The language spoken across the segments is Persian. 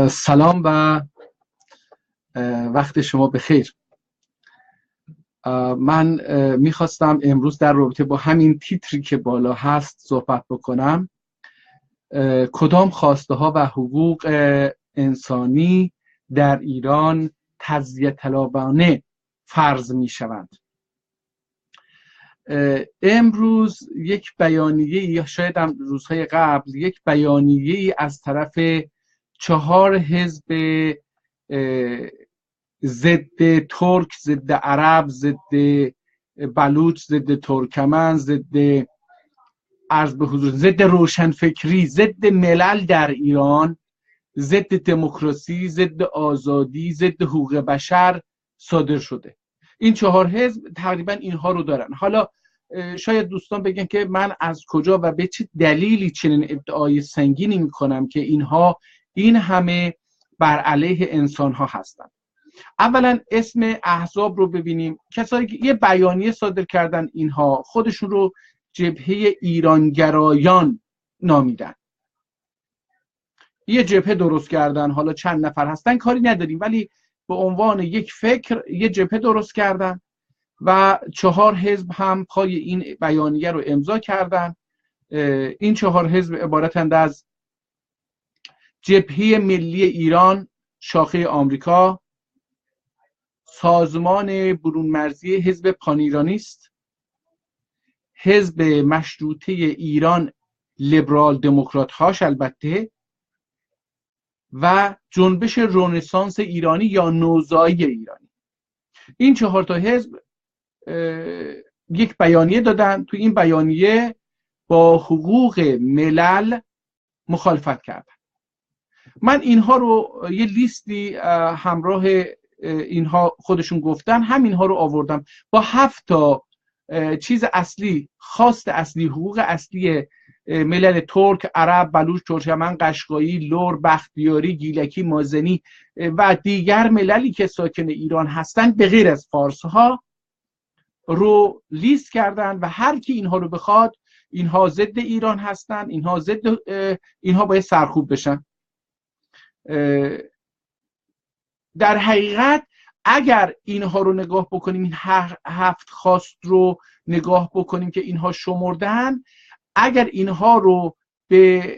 سلام و وقت شما بخیر. من میخواستم امروز در رابطه با همین تیتری که بالا هست صحبت بکنم. کدام خواسته ها و حقوق انسانی در ایران تجزیه طلبانه فرض می شوند؟ امروز یک بیانیه یا شاید هم روزهای قبل یک بیانیه از طرف 4 حزب ضد ترک، ضد عرب، ضد بلوچ، ضد ترکمن، ضد روشنفکری، ضد ملل در ایران، ضد دموکراسی، ضد آزادی، ضد حقوق بشر صادر شده. این 4 حزب تقریبا اینها رو دارن. حالا شاید دوستان بگن که من از کجا و به چه دلیلی چنین ادعای سنگینی میکنم که اینها این همه بر علیه انسان ها هستند. اولا اسم احزاب رو ببینیم. کسایی که یه بیانیه صادر کردن، اینها خودشون رو جبهه ایرانگرایان نامیدن. یه جبهه درست کردن، حالا چند نفر هستن کاری نداریم، ولی به عنوان یک فکر یه جبهه درست کردن و 4 حزب هم پای این بیانیه رو امضا کردن. این 4 حزب عبارتند از جبهه ملی ایران شاخه آمریکا، سازمان برون مرزی حزب پانیرانیست، حزب مشروطه ایران لیبرال دموکرات هاش البته، و جنبش رنسانس ایرانی یا نوزایی ایرانی. این 4 تا حزب یک بیانیه دادن. تو این بیانیه با حقوق ملل مخالفت کردن. من اینها رو یه لیستی همراه اینها خودشون گفتن، همینها رو آوردم با 7 تا چیز اصلی، خواست اصلی، حقوق اصلی ملل ترک، عرب، بلوچ، ترکمن، قشقایی، لور، بختیاری، گیلکی، مازنی و دیگر مللی که ساکن ایران هستند به غیر از فارس ها رو لیست کردن و هر کی اینها رو بخواد، اینها ضد ایران هستند، اینها باید سرکوب بشن. در حقیقت اگر اینها رو نگاه بکنیم، این 7 خواست رو نگاه بکنیم که اینها شمردن، اگر اینها رو به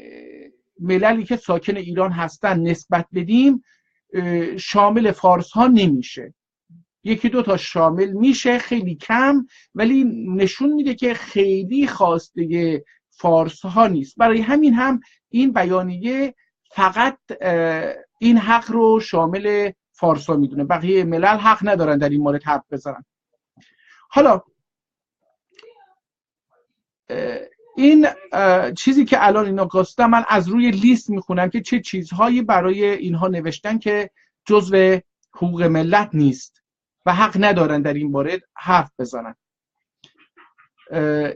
مللی که ساکن ایران هستن نسبت بدیم، شامل فارس ها نمیشه. 1-2 تا شامل میشه، خیلی کم، ولی نشون میده که خیلی خواسته فارس ها نیست. برای همین هم این بیانیه فقط این حق رو شامل فارس ها میدونه، بقیه ملل حق ندارن در این مورد حرف بزنن. حالا این چیزی که الان اینا گفتم، من از روی لیست میخونم که چه چیزهایی برای اینها نوشتن که جزء حقوق ملت نیست و حق ندارن در این مورد حرف بزنن.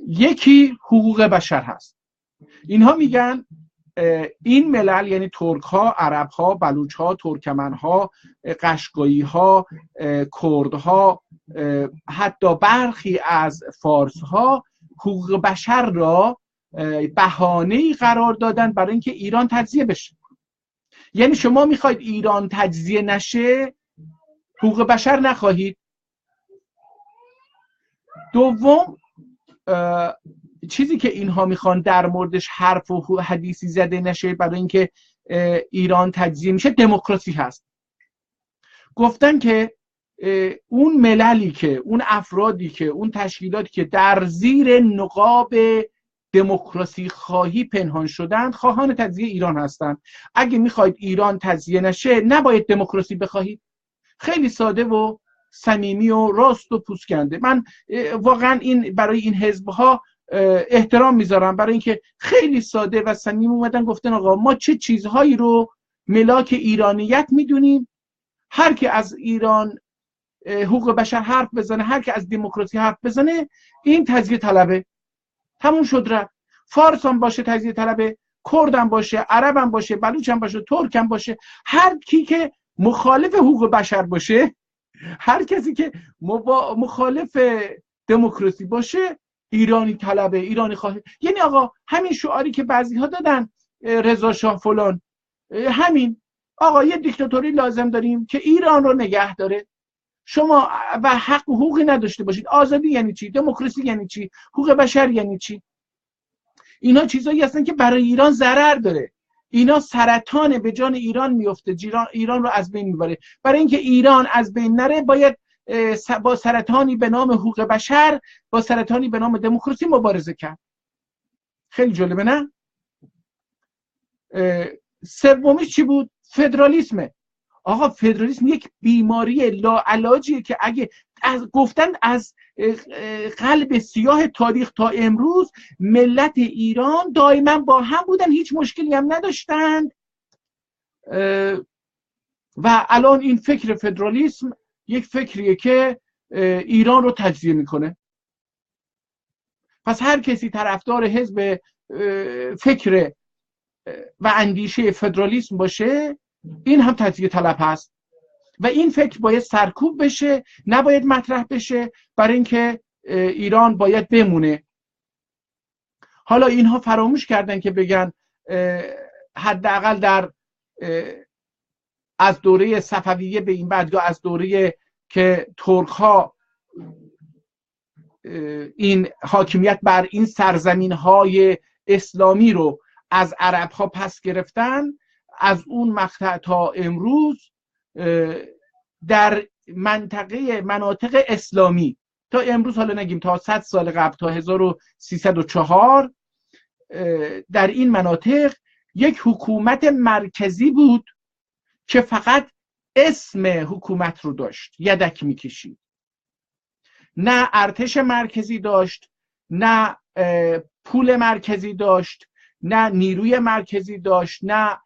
یکی حقوق بشر هست. اینها میگن این ملل، یعنی ترک ها، عرب ها، بلوچ ها، ترکمن ها، قشقایی ها، کرد ها، حتی برخی از فارس ها حقوق بشر را بهانه‌ای قرار دادن برای اینکه ایران تجزیه بشه. یعنی شما میخواید ایران تجزیه نشه، حقوق بشر نخواهید. دوم، چیزی که اینها میخوان در موردش حرف و حدیثی زده نشه برای اینکه ایران تجزیه میشه، دموکراسی هست. گفتن که اون مللی که، اون افرادی که، اون تشکیلاتی که در زیر نقاب دموکراسی خواهی پنهان شدن، خواهان تجزیه ایران هستند. اگه میخواید ایران تجزیه نشه، نباید دموکراسی بخواهید. خیلی ساده و صمیمی و راست و پوسکنده. من واقعا این برای این حزب‌ها احترام میذارم، برای اینکه خیلی ساده و صمیمی اومدن گفتن آقا ما چه چیزهایی رو ملاک ایرانیت میدونیم، هر کی از ایران حقوق بشر حرف بزنه، هر کی از دموکراسی حرف بزنه، این تجزیه طلبه. تموم شد رفت. فارس هم باشه تجزیه طلبه، کرد هم باشه، عرب هم باشه، بلوچ هم باشه، ترک هم باشه، هر کی که مخالف حقوق بشر باشه، هر کسی که مخالف دموکراسی باشه، ایرانی طلبه، ایرانی خواهد. یعنی آقا همین شعاری که بعضی ها دادن، رضا شاه فلان، همین آقا یه دیکتاتوری لازم داریم که ایران رو نگه داره، شما و حق و حقوقی نداشته باشید. آزادی یعنی چی؟ دموکراسی یعنی چی؟ حقوق بشر یعنی چی؟ اینا چیزایی هستن که برای ایران ضرر داره. اینا سرطان به جان ایران میفته، ایران رو از بین میبره. برای اینکه ایران از بین نره باید با سرطانی به نام حقوق بشر، با سرطانی به نام دموکراسی مبارزه کرد. خیلی جالبه نه؟ سومیش چی بود؟ فدرالیسمه. آقا فدرالیسم یک بیماری لاعلاجیه که اگه گفتن از قلب سیاه تاریخ تا امروز ملت ایران دائما با هم بودن، هیچ مشکلی هم نداشتند و الان این فکر فدرالیسم یک فکریه که ایران رو تجزیه میکنه. پس هر کسی طرفدار حزب فکر و اندیشه فدرالیسم باشه، این هم تجزیه طلب هست و این فکر باید سرکوب بشه، نباید مطرح بشه، برای اینکه ایران باید بمونه. حالا اینها فراموش کردن که بگن حداقل در از دوره صفویه به این بعد یا از دوره که ترک ها این حاکمیت بر این سرزمین های اسلامی رو از عرب ها پس گرفتن، از اون مقطع تا امروز در مناطق اسلامی تا امروز، حالا نگیم تا 100 سال قبل، تا 1304 در این مناطق یک حکومت مرکزی بود که فقط اسم حکومت رو داشت، یدک میکشید. نه ارتش مرکزی داشت، نه پول مرکزی داشت، نه نیروی مرکزی داشت، نه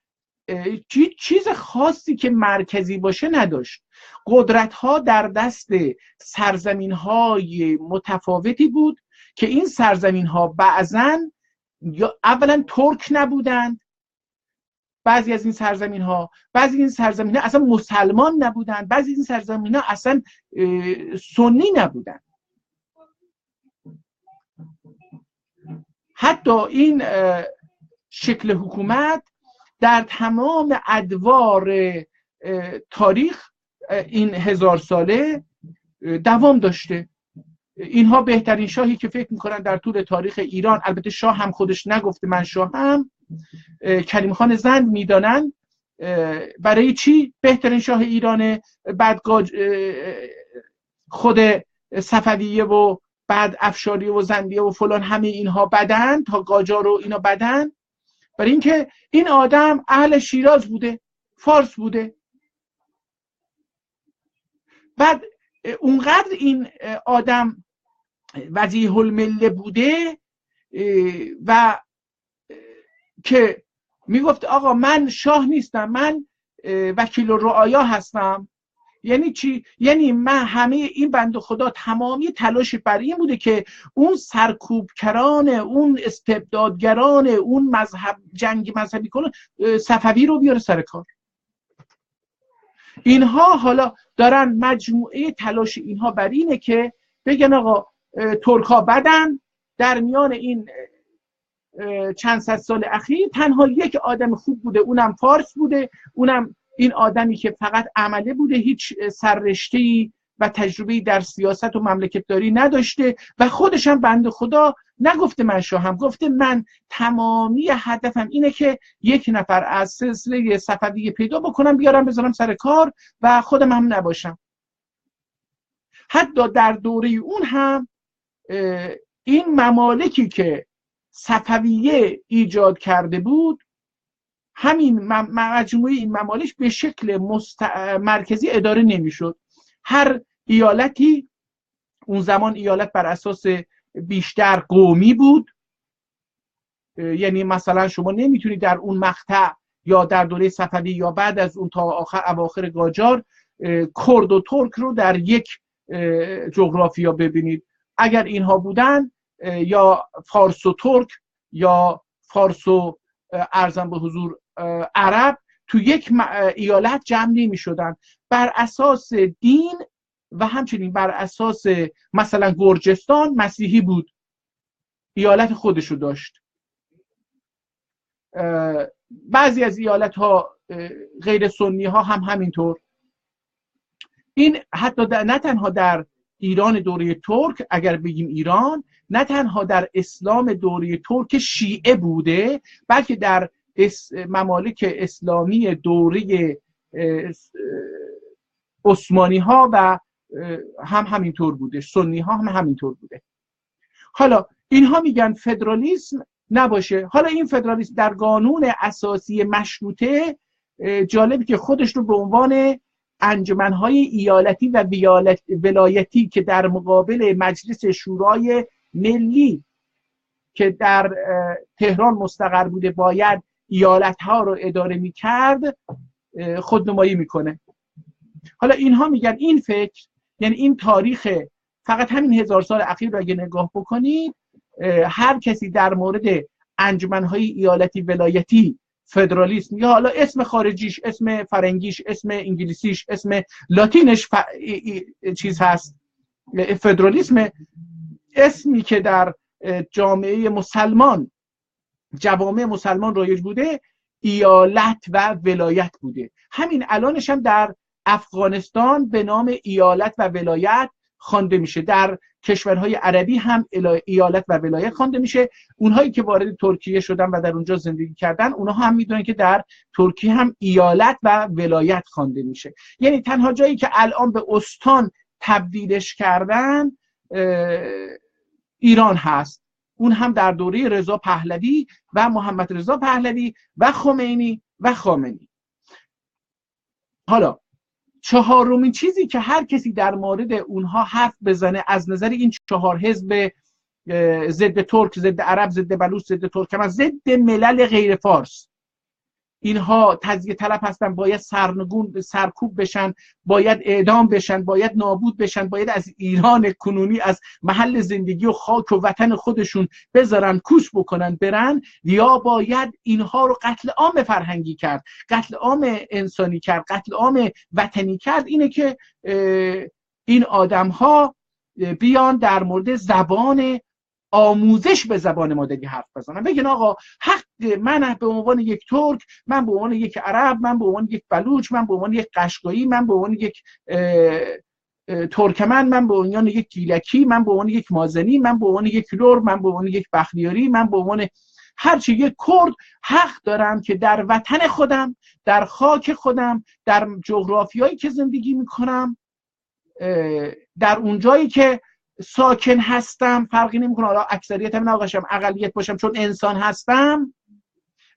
چیز خاصی که مرکزی باشه نداشت. قدرت ها در دست سرزمین های متفاوتی بود که این سرزمین ها بعضاً اولا ترک نبودند، بعضی از این سرزمین ها اصلا مسلمان نبودند، بعضی از این سرزمین ها اصلا سنی نبودند. حتی این شکل حکومت در تمام ادوار تاریخ این 1000 ساله دوام داشته. اینها بهترین شاهی که فکر میکنن در طول تاریخ ایران، البته شاه هم خودش نگفته من شاهم، کریم خان زند میدانن. برای چی بهترین شاه ایرانه؟ بعد خود صفویه و بعد افشاریه و زندیه و فلان همه اینها بدن، تا قاجار و اینا بدن. برای اینکه این آدم اهل شیراز بوده، فارس بوده. بعد اونقدر این آدم وجیه المله بوده و که میگفت آقا من شاه نیستم، من وکیل الرعایا هستم. یعنی چی؟ یعنی من همه این بنده خدا تمامی تلاش بر این بوده که اون سرکوبگران، اون استبدادگران، اون جنگ مذهبی کنه صفوی رو بیاره سر کار. اینها حالا دارن مجموعه تلاش اینها بر اینه که بگن آقا ترک ها بدن. در میان این چند صد سال اخیر تنها یک آدم خوب بوده، اونم فارس بوده، اونم این آدمی که فقط عمله بوده، هیچ سررشته‌ای و تجربه‌ای در سیاست و مملکتداری نداشته و خودش هم بنده خدا نگفته من شاهم، گفته من تمامی هدفم اینه که یک نفر از سلسله صفویه پیدا بکنم، بیارم بذارم سر کار و خودم هم نباشم. حتی در دوره اون هم این ممالکی که صفویه ایجاد کرده بود، همین مجموعه این ممالک به شکل مرکزی اداره نمیشد. هر ایالتی، اون زمان ایالت بر اساس بیشتر قومی بود، یعنی مثلا شما نمیتونید در اون مقطع یا در دوره صفوی یا بعد از اون تا اواخر قاجار کرد و ترک رو در یک جغرافیا ببینید. اگر اینها بودن یا فارس و ترک یا فارس و ارزم به حضور عرب تو یک ایالت جمع نمی شدن. بر اساس دین و همچنین بر اساس مثلا گرجستان مسیحی بود، ایالت خودشو داشت. بعضی از ایالت ها غیر سنی ها هم همینطور. این حتی نه تنها در ایران دوره ترک، اگر بگیم ایران، نه تنها در اسلام دوره ترک شیعه بوده، بلکه در ممالک اسلامی دوره عثمانی ها و هم همینطور بوده، سنی ها هم همینطور بوده. حالا اینها میگن فدرالیسم نباشه. حالا این فدرالیسم در قانون اساسی مشروطه جالبی که خودش رو به عنوان انجمنهای ایالتی و ولایتی که در مقابل مجلس شورای ملی که در تهران مستقر بوده باید ایالتها رو اداره میکرد خودنمایی میکنه. حالا اینها میگن این فکر، یعنی این تاریخ فقط همین 1000 سال اخیر رو اگه نگاه بکنید، هر کسی در مورد انجمنهای ایالتی ولایتی فدرالیسم، یا حالا اسم خارجیش، اسم فرنگیش، اسم انگلیسیش، اسم لاتینش چیز هست، فدرالیسم، اسمی که در جامعه مسلمان، جوامع مسلمان رایج بوده ایالت و ولایت بوده. همین الانش هم در افغانستان به نام ایالت و ولایت خوانده میشه، در کشورهای عربی هم ایالت و ولایت خوانده میشه. اونهایی که وارد ترکیه شدن و در اونجا زندگی کردن، اونها هم میدونن که در ترکیه هم ایالت و ولایت خوانده میشه. یعنی تنها جایی که الان به استان تبدیلش کردن ایران هست، اون هم در دوره رضا پهلوی و محمد رضا پهلوی و خمینی و خامنه‌ای. حالا چهارمین چیزی که هر کسی در مورد اونها حرف بزنه از نظر این 4 حزب ضد ترک، ضد عرب، ضد بلوچ، ضد ترکمن، ضد ملل غیر فارس، اینها تجزیه طلب هستن، باید سرنگون سرکوب بشن، باید اعدام بشن، باید نابود بشن، باید از ایران کنونی، از محل زندگی و خاک و وطن خودشون بذارن، کوچ بکنن برن، یا باید اینها رو قتل عام فرهنگی کرد، قتل عام انسانی کرد، قتل عام وطنی کرد. اینه که این آدم ها بیان در مورد زبان آموزش به زبان مادری حرف بزنن، بگن آقا حق من به عنوان یک ترک، من به عنوان یک عرب، من به عنوان یک بلوچ، من به عنوان یک قشقایی، من به عنوان یک ترکمن، من به عنوان یک گیلکی، من به عنوان یک مازنی، من به عنوان یک لور، من به عنوان یک بختیاری، من به عنوان هرچی یک کرد حق دارم که در وطن خودم، در خاک خودم، در جغرافیایی که زندگی میکنم، در اون جایی که ساکن هستم، فرقی نمیکنه حالا اکثریت هم نباشم، اقلیت باشم، چون انسان هستم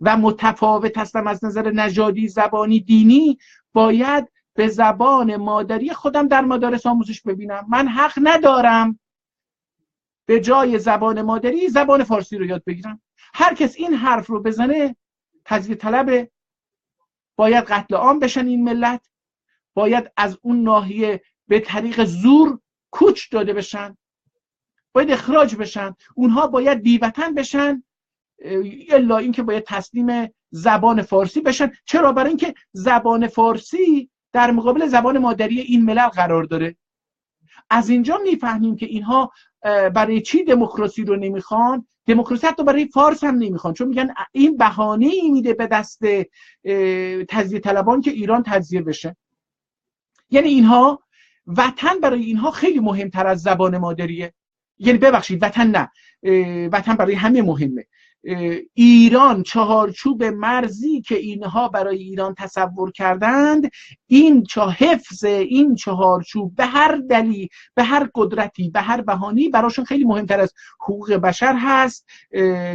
و متفاوت هستم از نظر نژادی، زبانی، دینی، باید به زبان مادری خودم در مدارس آموزش ببینم. من حق ندارم به جای زبان مادری زبان فارسی رو یاد بگیرم. هر کس این حرف رو بزنه تجزیه طلبه، باید قتل عام بشن این ملت، باید از اون ناحیه به طریق زور کوچ داده بشن، باید اخراج بشن، اونها باید بیوطن بشن، الا اینکه باید تسلیم زبان فارسی بشن. چرا؟ برای اینکه زبان فارسی در مقابل زبان مادری این ملل قرار داره. از اینجا میفهمیم که اینها برای چی دموکراسی رو نمیخوان. دموکراسی حتی برای فارس هم نمیخوان، چون میگن این بهانه‌ای میده به دست تجزیه طلبان که ایران تجزیه بشه. یعنی اینها وطن برای اینها خیلی مهمتر از زبان مادریه. یعنی ببخشید، وطن نه، وطن برای همه مهمه. ایران، چهارچوب مرزی که اینها برای ایران تصور کردند، این حفظ این چهارچوب به هر دلیل، به هر قدرتی، به هر بهانه‌ای براشون خیلی مهمتر از حقوق بشر هست،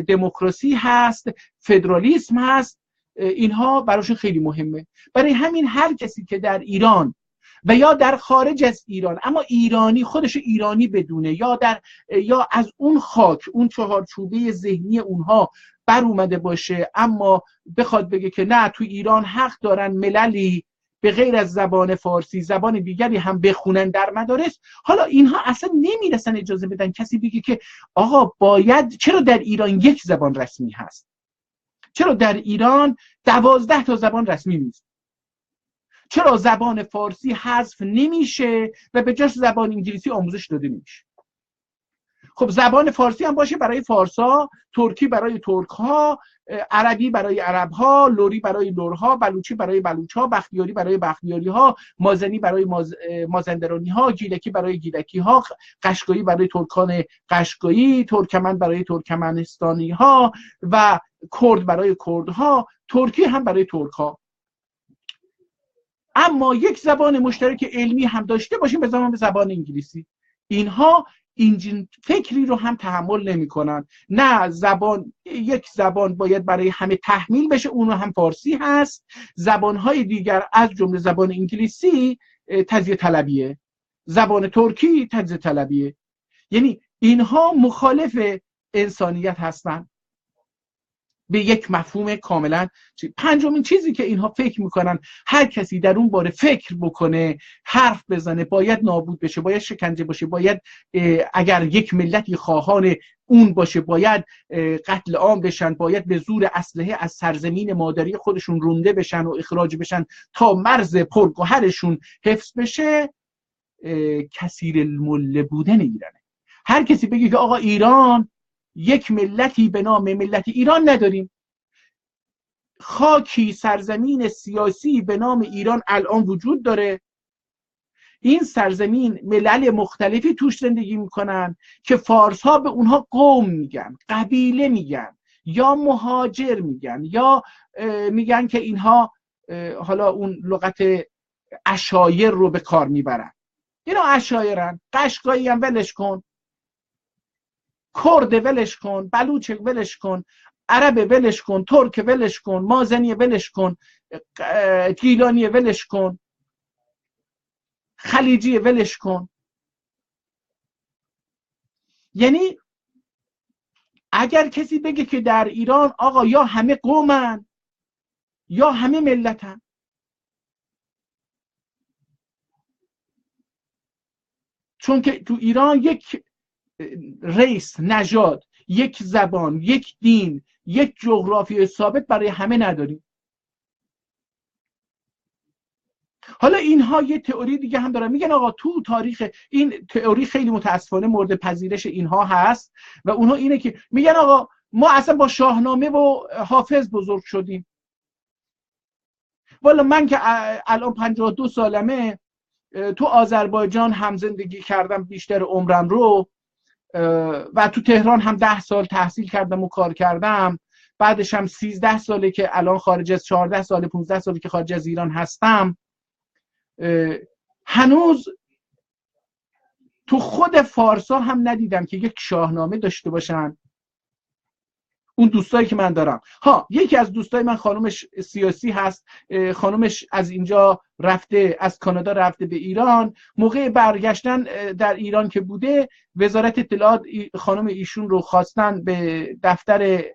دموکراسی هست، فدرالیسم هست. اینها براشون خیلی مهمه. برای همین هر کسی که در ایران و یا در خارج از ایران اما ایرانی، خودش ایرانی بدونه، یا از اون خاک، اون چهارچوبه ذهنی اونها بر اومده باشه، اما بخواد بگه که نه، تو ایران حق دارن مللی به غیر از زبان فارسی زبان دیگری هم بخونن در مدارس، حالا اینها اصلا نمیرسن اجازه بدن کسی بگه که آقا باید، چرا در ایران یک زبان رسمی هست؟ چرا در ایران 12 تا زبان رسمی نیست؟ چرا زبان فارسی حذف نمیشه و به جاش زبان انگلیسی آموزش داده نمیشه؟ خب زبان فارسی هم باشه برای فارسا، ترکی برای ترک‌ها، عربی برای عرب‌ها، لری برای لرها، بلوچی برای بلوچ‌ها، بختیاری برای بختیاری‌ها، مازنی برای مازندرانی‌ها، گیلکی برای گیلکی‌ها، قشقایی برای ترکان قشقایی، ترکمن برای ترکمنستانی‌ها و کرد برای کردها، ترکی هم برای ترک‌ها. اما یک زبان مشترک علمی هم داشته باشیم به زبان انگلیسی. اینها این فکری رو هم تحمل نمی‌کنن. نه، یک زبان باید برای همه تحمیل بشه، اون هم فارسی هست. زبان‌های دیگر از جمله زبان انگلیسی تجزیه طلبیه، زبان ترکی تجزیه طلبیه. یعنی اینها مخالف انسانیت هستن به یک مفهوم کاملا. پنجمین چیزی که اینها فکر میکنن هر کسی در اون باره فکر بکنه، حرف بزنه، باید نابود بشه، باید شکنجه باشه، باید اگر یک ملتی خواهان اون باشه باید قتل عام بشن، باید به زور اسلحه از سرزمین مادری خودشون رونده بشن و اخراج بشن تا مرز پرگوهرشون حفظ بشه، کثیر المله بودن ایرانه. هر کسی بگه که آقا ایران یک ملتی به نام ملت ایران نداریم، خاکی سرزمین سیاسی به نام ایران الان وجود داره، این سرزمین ملل مختلفی توش زندگی میکنن که فارس ها به اونها قوم میگن، قبیله میگن، یا مهاجر میگن، یا میگن که اینها حالا اون لغت عشایر رو به کار میبرن. اینا عشایرن. قشقایی هم ولش کن، کرد ولش کن، بلوچ ولش کن، عرب ولش کن، ترک ولش کن، مازنی ولش کن، گیلانی ولش کن، خلیجی ولش کن. یعنی اگر کسی بگه که در ایران آقا یا همه قومن یا همه ملتن، چون که تو ایران یک ریس، نژاد، یک زبان، یک دین، یک جغرافی ثابت برای همه نداریم. حالا اینها یه تئوری دیگه هم دارن، میگن آقا تو تاریخ، این تئوری خیلی متاسفانه مورد پذیرش اینها هست و اونها اینه که میگن آقا ما اصلا با شاهنامه و حافظ بزرگ شدیم. والا من که الان 52 سالمه تو آذربایجان هم زندگی کردم بیشتر عمرم رو و تو تهران هم 10 سال تحصیل کردم و کار کردم، بعدش هم 13 ساله که الان خارج از 14 سال 15 ساله که خارج از ایران هستم. هنوز تو خود فارسا هم ندیدم که یک شاهنامه داشته باشن. اون دوستایی که من دارم، یکی از دوستای من خانومش سیاسی هست، خانومش از اینجا رفته، از کانادا رفته به ایران. موقع برگشتن در ایران که بوده، وزارت اطلاعات خانم ایشون رو خواستن به دفتر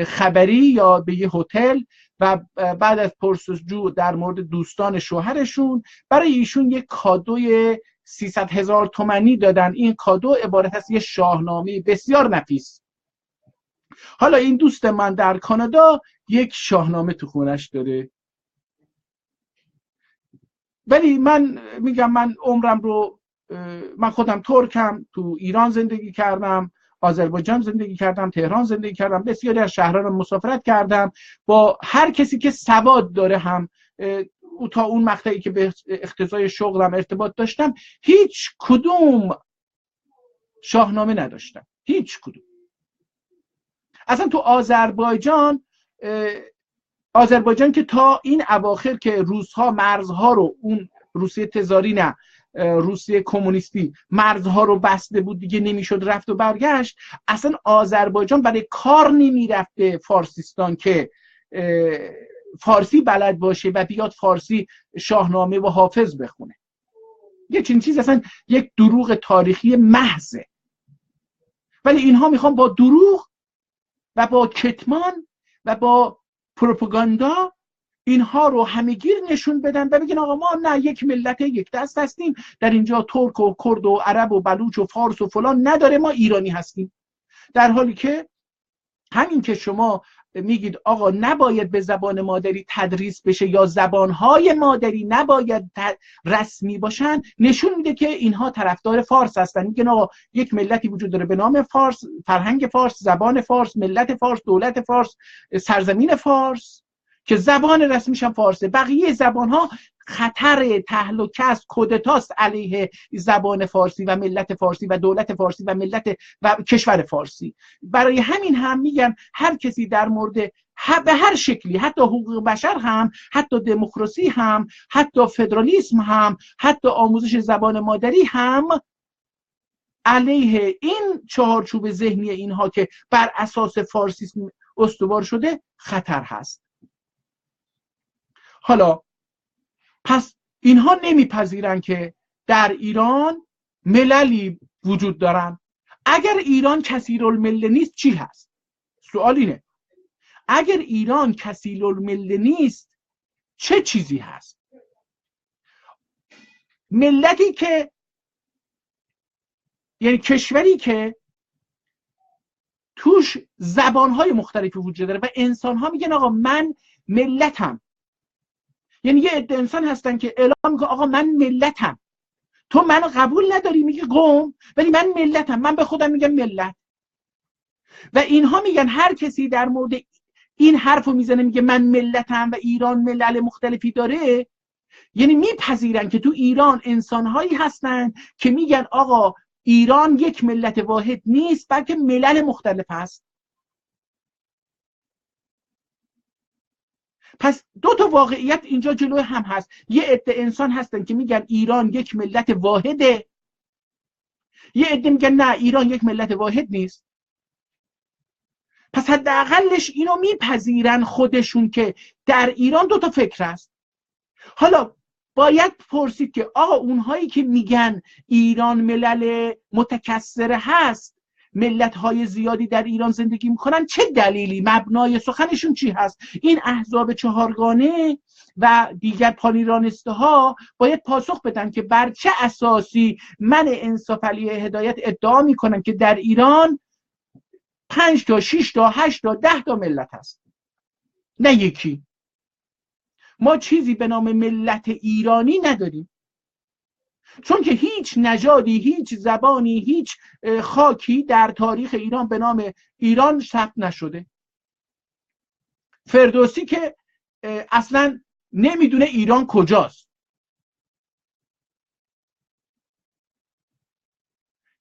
خبری یا به یه هتل و بعد از پرسجو در مورد دوستان شوهرشون برای ایشون یک کادوی 300,000 تومانی دادن. این کادو عبارت است یه شاهنامه بسیار نفیس. حالا این دوست من در کانادا یک شاهنامه تو خونش داره، ولی من میگم من عمرم رو، من خودم ترکم، تو ایران زندگی کردم، آذربایجان زندگی کردم، تهران زندگی کردم، بسیاری از شهرها رو مسافرت کردم. با هر کسی که سواد داره هم تا اون مقطعی که به اقتضای شغلم ارتباط داشتم، هیچ کدوم شاهنامه نداشتم، هیچ کدوم. اصلا تو آذربایجان که تا این اواخر که روس‌ها مرزها رو، اون روسیه تزاری نه، روسیه کمونیستی مرزها رو بسته بود دیگه، نمیشد رفت و برگشت. اصلا آذربایجان برای کار نمیرفته فارسیستان که فارسی بلد باشه و بیاد فارسی شاهنامه و حافظ بخونه. یه چیز اصلا یک دروغ تاریخی محضه. ولی اینها میخوان با دروغ و با کتمان و با پروپاگاندا اینها رو همگیر نشون بدن و بگن آقا ما نه، یک ملت یک دست هستیم، در اینجا ترک و کرد و عرب و بلوچ و فارس و فلان نداره، ما ایرانی هستیم. در حالی که همین که شما میگید آقا نباید به زبان مادری تدریس بشه یا زبانهای مادری نباید رسمی باشن، نشون میده که اینها طرفدار فارس هستن. میگن آقا یک ملتی وجود داره به نام فارس، فرهنگ فارس، زبان فارس، ملت فارس، دولت فارس، سرزمین فارس که زبان رسمیش هم فارسه. بقیه زبانها خطر تهلکه است، کودتاست علیه زبان فارسی و ملت فارسی و دولت فارسی و ملت و کشور فارسی. برای همین هم میگن هر کسی در مورد به هر شکلی، حتی حقوق بشر هم، حتی دموکراسی هم، حتی فدرالیسم هم، حتی آموزش زبان مادری هم، علیه این چهارچوب ذهنی اینها که بر اساس فارسیسم استوار شده خطر هست. حالا پس اینها نمیپذیرن که در ایران مللی وجود دارن. اگر ایران کثیرالمله نیست چی هست؟ سوال اینه، اگر ایران کثیرالمله نیست چه چیزی هست؟ ملتی که، یعنی کشوری که توش زبانهای مختلفی وجود داره و انسانها میگن آقا من ملتم. یعنی یه عده انسان هستن که اعلام میکنه آقا من ملتم، تو منو قبول نداری میگی قوم، ولی من ملتم، من به خودم میگم ملت. و اینها میگن هر کسی در مورد این حرفو میزنه میگه من ملتم و ایران ملل مختلفی داره، یعنی میپذیرن که تو ایران انسانهایی هستن که میگن آقا ایران یک ملت واحد نیست بلکه ملل مختلف هست. پس دو تا واقعیت اینجا جلوی هم هست. یه عده انسان هستن که میگن ایران یک ملت واحده، یه عده میگن نه ایران یک ملت واحد نیست. پس حداقلش اینو میپذیرن خودشون که در ایران دو تا فکر هست. حالا باید پرسید که آقا اونهایی که میگن ایران ملل متکثر هست، ملت‌های زیادی در ایران زندگی میکنن، چه دلیلی، مبنای سخنشون چی هست؟ این احزاب چهارگانه و دیگر پانیرانسته ها باید پاسخ بدن که بر چه اساسی من انصاف علی هدایت ادعا میکنم که در ایران 5 تا 6 تا 8 تا 10 تا ملت هست، نه یکی. ما چیزی به نام ملت ایرانی نداریم، چون که هیچ نژادی، هیچ زبانی، هیچ خاکی در تاریخ ایران به نام ایران ثبت نشده. فردوسی که اصلا نمیدونه ایران کجاست،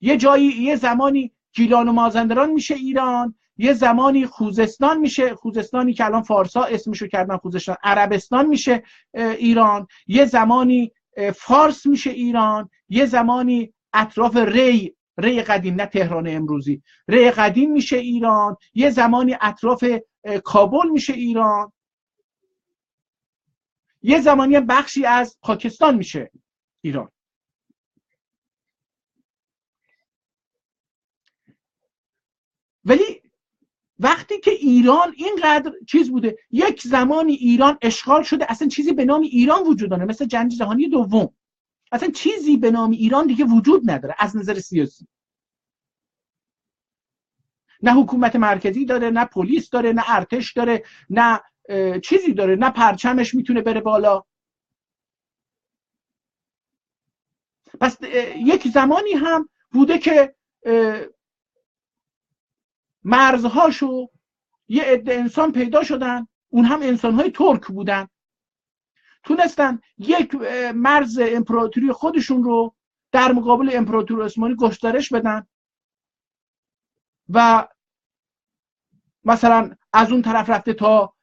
یه جایی یه زمانی گیلان و مازندران میشه ایران، یه زمانی خوزستان میشه، خوزستانی که الان فارسا اسمشو کردن خوزستان، عربستان میشه ایران، یه زمانی فارس میشه ایران، یه زمانی اطراف ری قدیم، نه تهران امروزی، ری قدیم میشه ایران، یه زمانی اطراف کابل میشه ایران، یه زمانی بخشی از پاکستان میشه ایران. ولی وقتی که ایران اینقدر چیز بوده، یک زمانی ایران اشغال شده، اصلا چیزی به نام ایران وجود داره، مثل جنگ جهانی دوم اصلا چیزی به نام ایران دیگه وجود نداره از نظر سیاسی. نه حکومت مرکزی داره، نه پلیس داره، نه ارتش داره، نه چیزی داره، نه پرچمش میتونه بره بالا. پس یک زمانی هم بوده که مرزهاشو یه عده انسان پیدا شدن، اون هم انسانهای ترک بودن، تونستن یک مرز امپراتوری خودشون رو در مقابل امپراتوری عثمانی گسترش بدن و مثلا از اون طرف رفته تا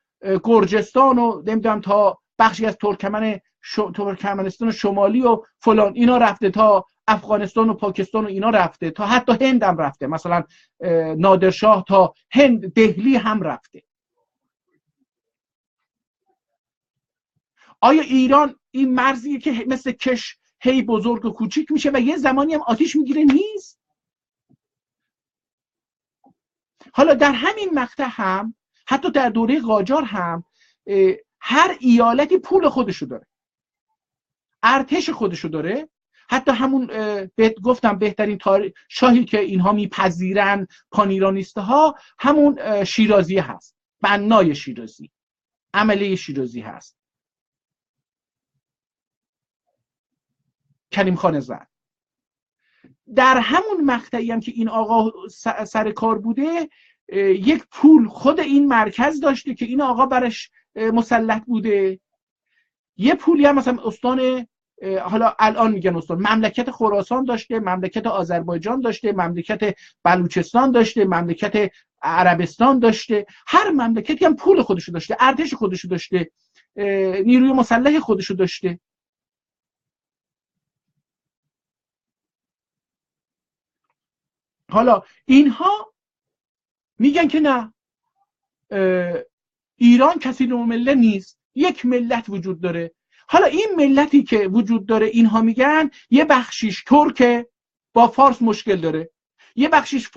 گرجستان و نمیدونم تا بخشی از ترکمنستان شمالی و فلان اینا رفته، تا افغانستان و پاکستان و اینا رفته، تا حتی هند هم رفته، مثلا نادرشاه تا هند، دهلی هم رفته. آیا ایران این مرزیه که مثل کش هی بزرگ و کوچیک میشه و یه زمانی هم آتیش میگیره؟ نیست. حالا در همین مقطع هم، حتی در دوره قاجار هم، هر ایالتی پول خودشو داره، ارتش خودشو داره. حتی همون گفتم بهترین شاهی که اینها میپذیرن پانیرانیسته ها همون شیرازی هست. بنای شیرازی، عمله شیرازی هست، کریم خان زند. در همون مقطعی هم که این آقا سر کار بوده، یک پول خود این مرکز داشته که این آقا برش مسلط بوده، یه پولی هم مثلا استان، حالا الان میگن استان، مملکت خراسان داشته، مملکت آذربایجان داشته، مملکت بلوچستان داشته، مملکت عربستان داشته، هر مملکتی هم پول خودشو داشته، ارتش خودشو داشته، نیروی مسلح خودشو داشته. حالا اینها میگن که نه، ایران کسی نوع مله نیست، یک ملت وجود داره. حالا این ملتی که وجود داره اینها میگن یه بخشیش ترک با فارس مشکل داره، یه بخشیش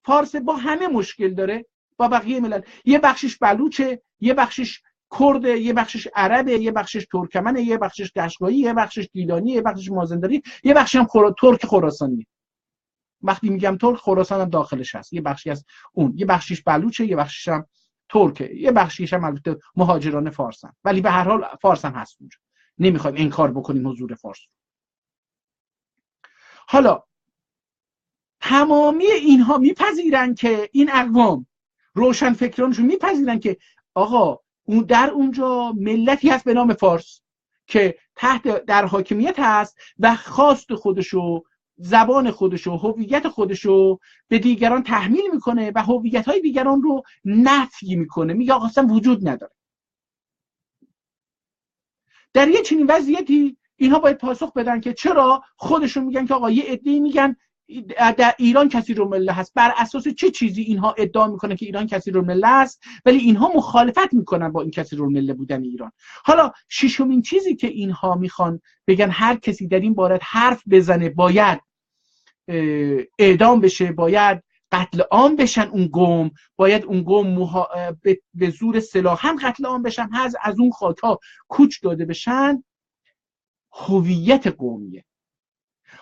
فارس با همه مشکل داره، با بقیه ملت، یه بخشیش بلوچه، یه بخشیش کرده، یه بخشیش عربه، یه بخشیش ترکمنه، یه بخشیش قشقایی، یه بخشیش گیلانی، یه بخشیش مازندرانی، یه بخشی هم ترک خراسانی. وقتی میگم ترک، خراسان هم داخلش هست، یه بخشی از اون، یه بخشیش بلوچه، یه بخشیش هم ترکه، یه بخشیش هم البته مهاجران فارسن، ولی به هر حال فارس هم هست اونجا، نمیخوایم انکار بکنیم حضور فارس. حالا تمامی اینها میپذیرن که این اقوام روشن فکرانشون میپذیرن که آقا اون در اونجا ملتی هست به نام فارس که در حاکمیت هست و خواست خودشو، زبان خودشو، هویت خودشو به دیگران تحمیل میکنه و هویت‌های دیگران رو نفی میکنه، میگه آقا اصلا وجود نداره. در یه چنین وضعیتی اینها باید پاسخ بدن که چرا خودشون میگن که آقا یه عده‌ای میگن در ایران کثیرالمله هست، بر اساس چه چیزی اینها ادعا میکنن که ایران کثیرالمله است ولی اینها مخالفت میکنن با این کثیرالمله بودن ایران. حالا ششمین چیزی که اینها میخوان بگن هر کسی در این باره حرف بزنه باید اعدام بشه، باید قتل عام بشن اون قوم، باید اون قوم به زور سلاح هم قتل عام بشن، از اون خاک‌ها کوچ داده بشن. هویت قومیه.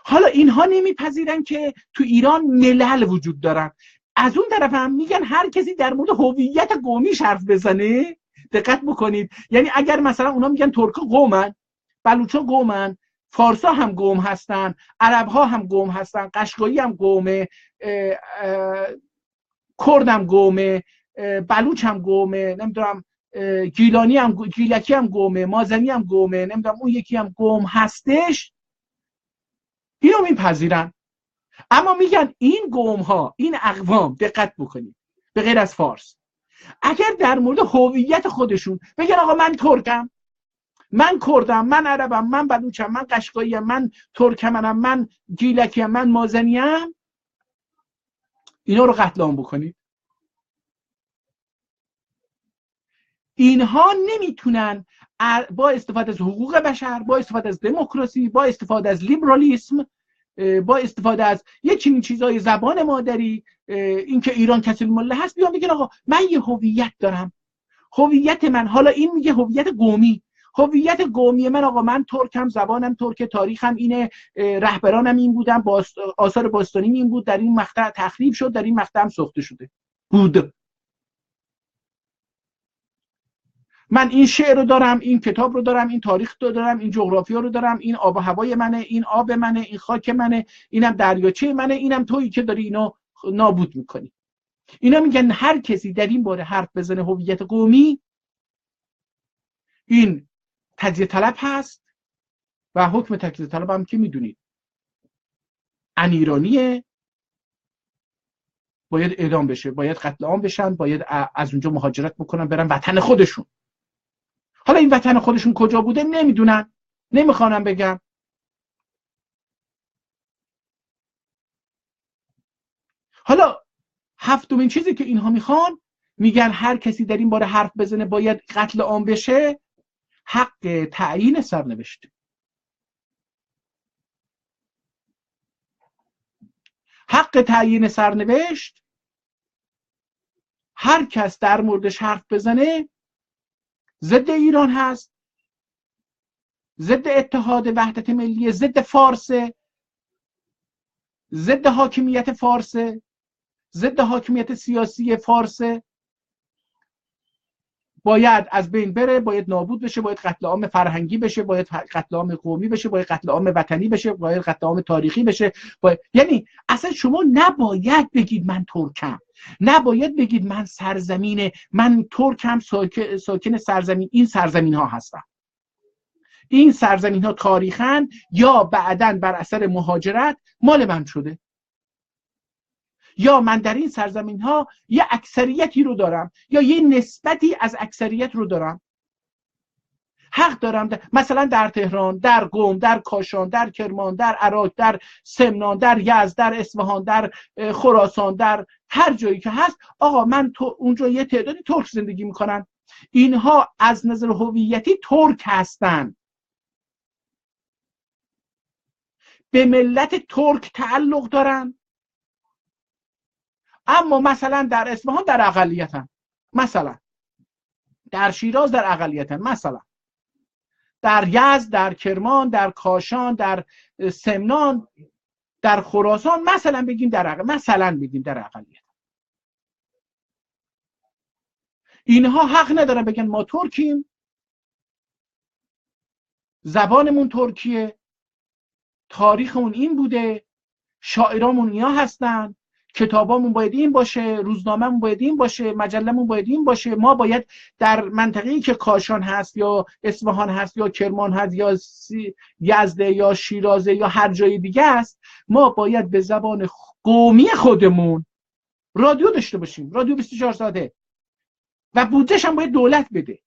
حالا اینها نمیپذیرن که تو ایران ملل وجود دارن، از اون طرف هم میگن هر کسی در مورد هویت قومیش حرف بزنه. دقت بکنید، یعنی اگر مثلا اونا میگن ترکا قومن، بلوچا قومن، فارسا هم قوم هستن، عربها هم قوم هستن، قشقایی هم قومه، کرد هم قومه، بلوچ هم قومه، نمیدونم گیلانی هم، گیلکی هم قومه، مازنی هم قومه، نمیدونم اون یکی هم قوم هستش، اینو میپذیرن. اما میگن این قوم ها، این اقوام، دقت بکنید، به غیر از فارس، اگر در مورد هویت خودشون بگن آقا من ترکم، من کردم، من عربم، من بلوچم، من قشقاییم، من ترکمنم، من گیلکیم، من مازنیم، اینا رو قتل عام بکنید. اینها نمیتونن با استفاده از حقوق بشر، با استفاده از دموکراسی، با استفاده از لیبرالیسم، با استفاده از یه چنین چیزای زبان مادری، اینکه ایران کثیرالمله هست، بیان بگن آقا من یه هویت دارم، هویت من، حالا این میگه هویت قومی، هویت قومی من آقا من ترکم، زبانم ترک، تاریخم اینه، رهبرانم این بودن، آثار باستانی این بود، در این مقطع تخریب شد، در این مقطع هم ساخته شده بود، من این شعر رو دارم، این کتاب رو دارم، این تاریخ رو دارم، این جغرافیا رو دارم، این آب و هوای منه، این آب منه، این خاک منه، اینم دریاچه منه، اینم تویی که داری اینو نابود میکنی. اینا میگن هر کسی در این باره حرف بزنه هویت قومی، این تجزیه طلب هست و حکم تجزیه طلب هم که میدونید ان ایرانیه، باید اعدام بشه، باید قتل عام بشن، باید از اونجا مهاجرت بکنن برن وطن خودشون. حالا این وطن خودشون کجا بوده نمیدونن، نمیخوانم بگم. حالا هفتمین چیزی که اینها میخوان، میگن هر کسی در این باره حرف بزنه باید قتل عام بشه، حق تعیین سرنوشت. حق تعیین سرنوشت، هر کس در موردش حرف بزنه ضد ایران هست، ضد اتحاد وحدت ملی، ضد فارس، ضد حاکمیت فارس، ضد حاکمیت سیاسی فارس، باید از بین بره، باید نابود بشه، باید قتل عام فرهنگی بشه، باید قتل عام قومی بشه، باید قتل عام وطنی بشه، باید قتل عام تاریخی بشه. یعنی اصلا شما نباید بگید من ترکم، نباید بگید من ترکم، ساکن سرزمین این سرزمین ها هستم. این سرزمین ها تاریخاً یا بعداً بر اثر مهاجرت مال من شده، یا من در این سرزمین ها یه اکثریتی رو دارم یا یه نسبتی از اکثریت رو دارم. حق دارم مثلا در تهران، در قم، در کاشان، در کرمان، در عراق، در سمنان، در یزد، در اصفهان، در خراسان، در هر جایی که هست، آقا من اونجا یه تعدادی ترک زندگی میکنن، اینها از نظر هویتی ترک هستن، به ملت ترک تعلق دارن، اما مثلا در اصفهان در اقلیتن، مثلا در شیراز در اقلیتن، مثلا در یزد، در کرمان، در کاشان، در سمنان، در خراسان مثلا بگیم در اقلیت. اینها حق ندارن بگن ما ترکیم، زبانمون ترکیه، تاریخمون این بوده، شاعرامون اینا هستن، کتابامون باید این باشه، روزنامه‌مون باید این باشه، مجله‌مون باید این باشه، ما باید در منطقه‌ای که کاشان هست یا اصفهان هست یا کرمان هست یا یزد یا شیراز یا هر جای دیگه است، ما باید به زبان قومی خودمون رادیو داشته باشیم، رادیو 24 ساعته، و بودجه‌ش هم باید دولت بده.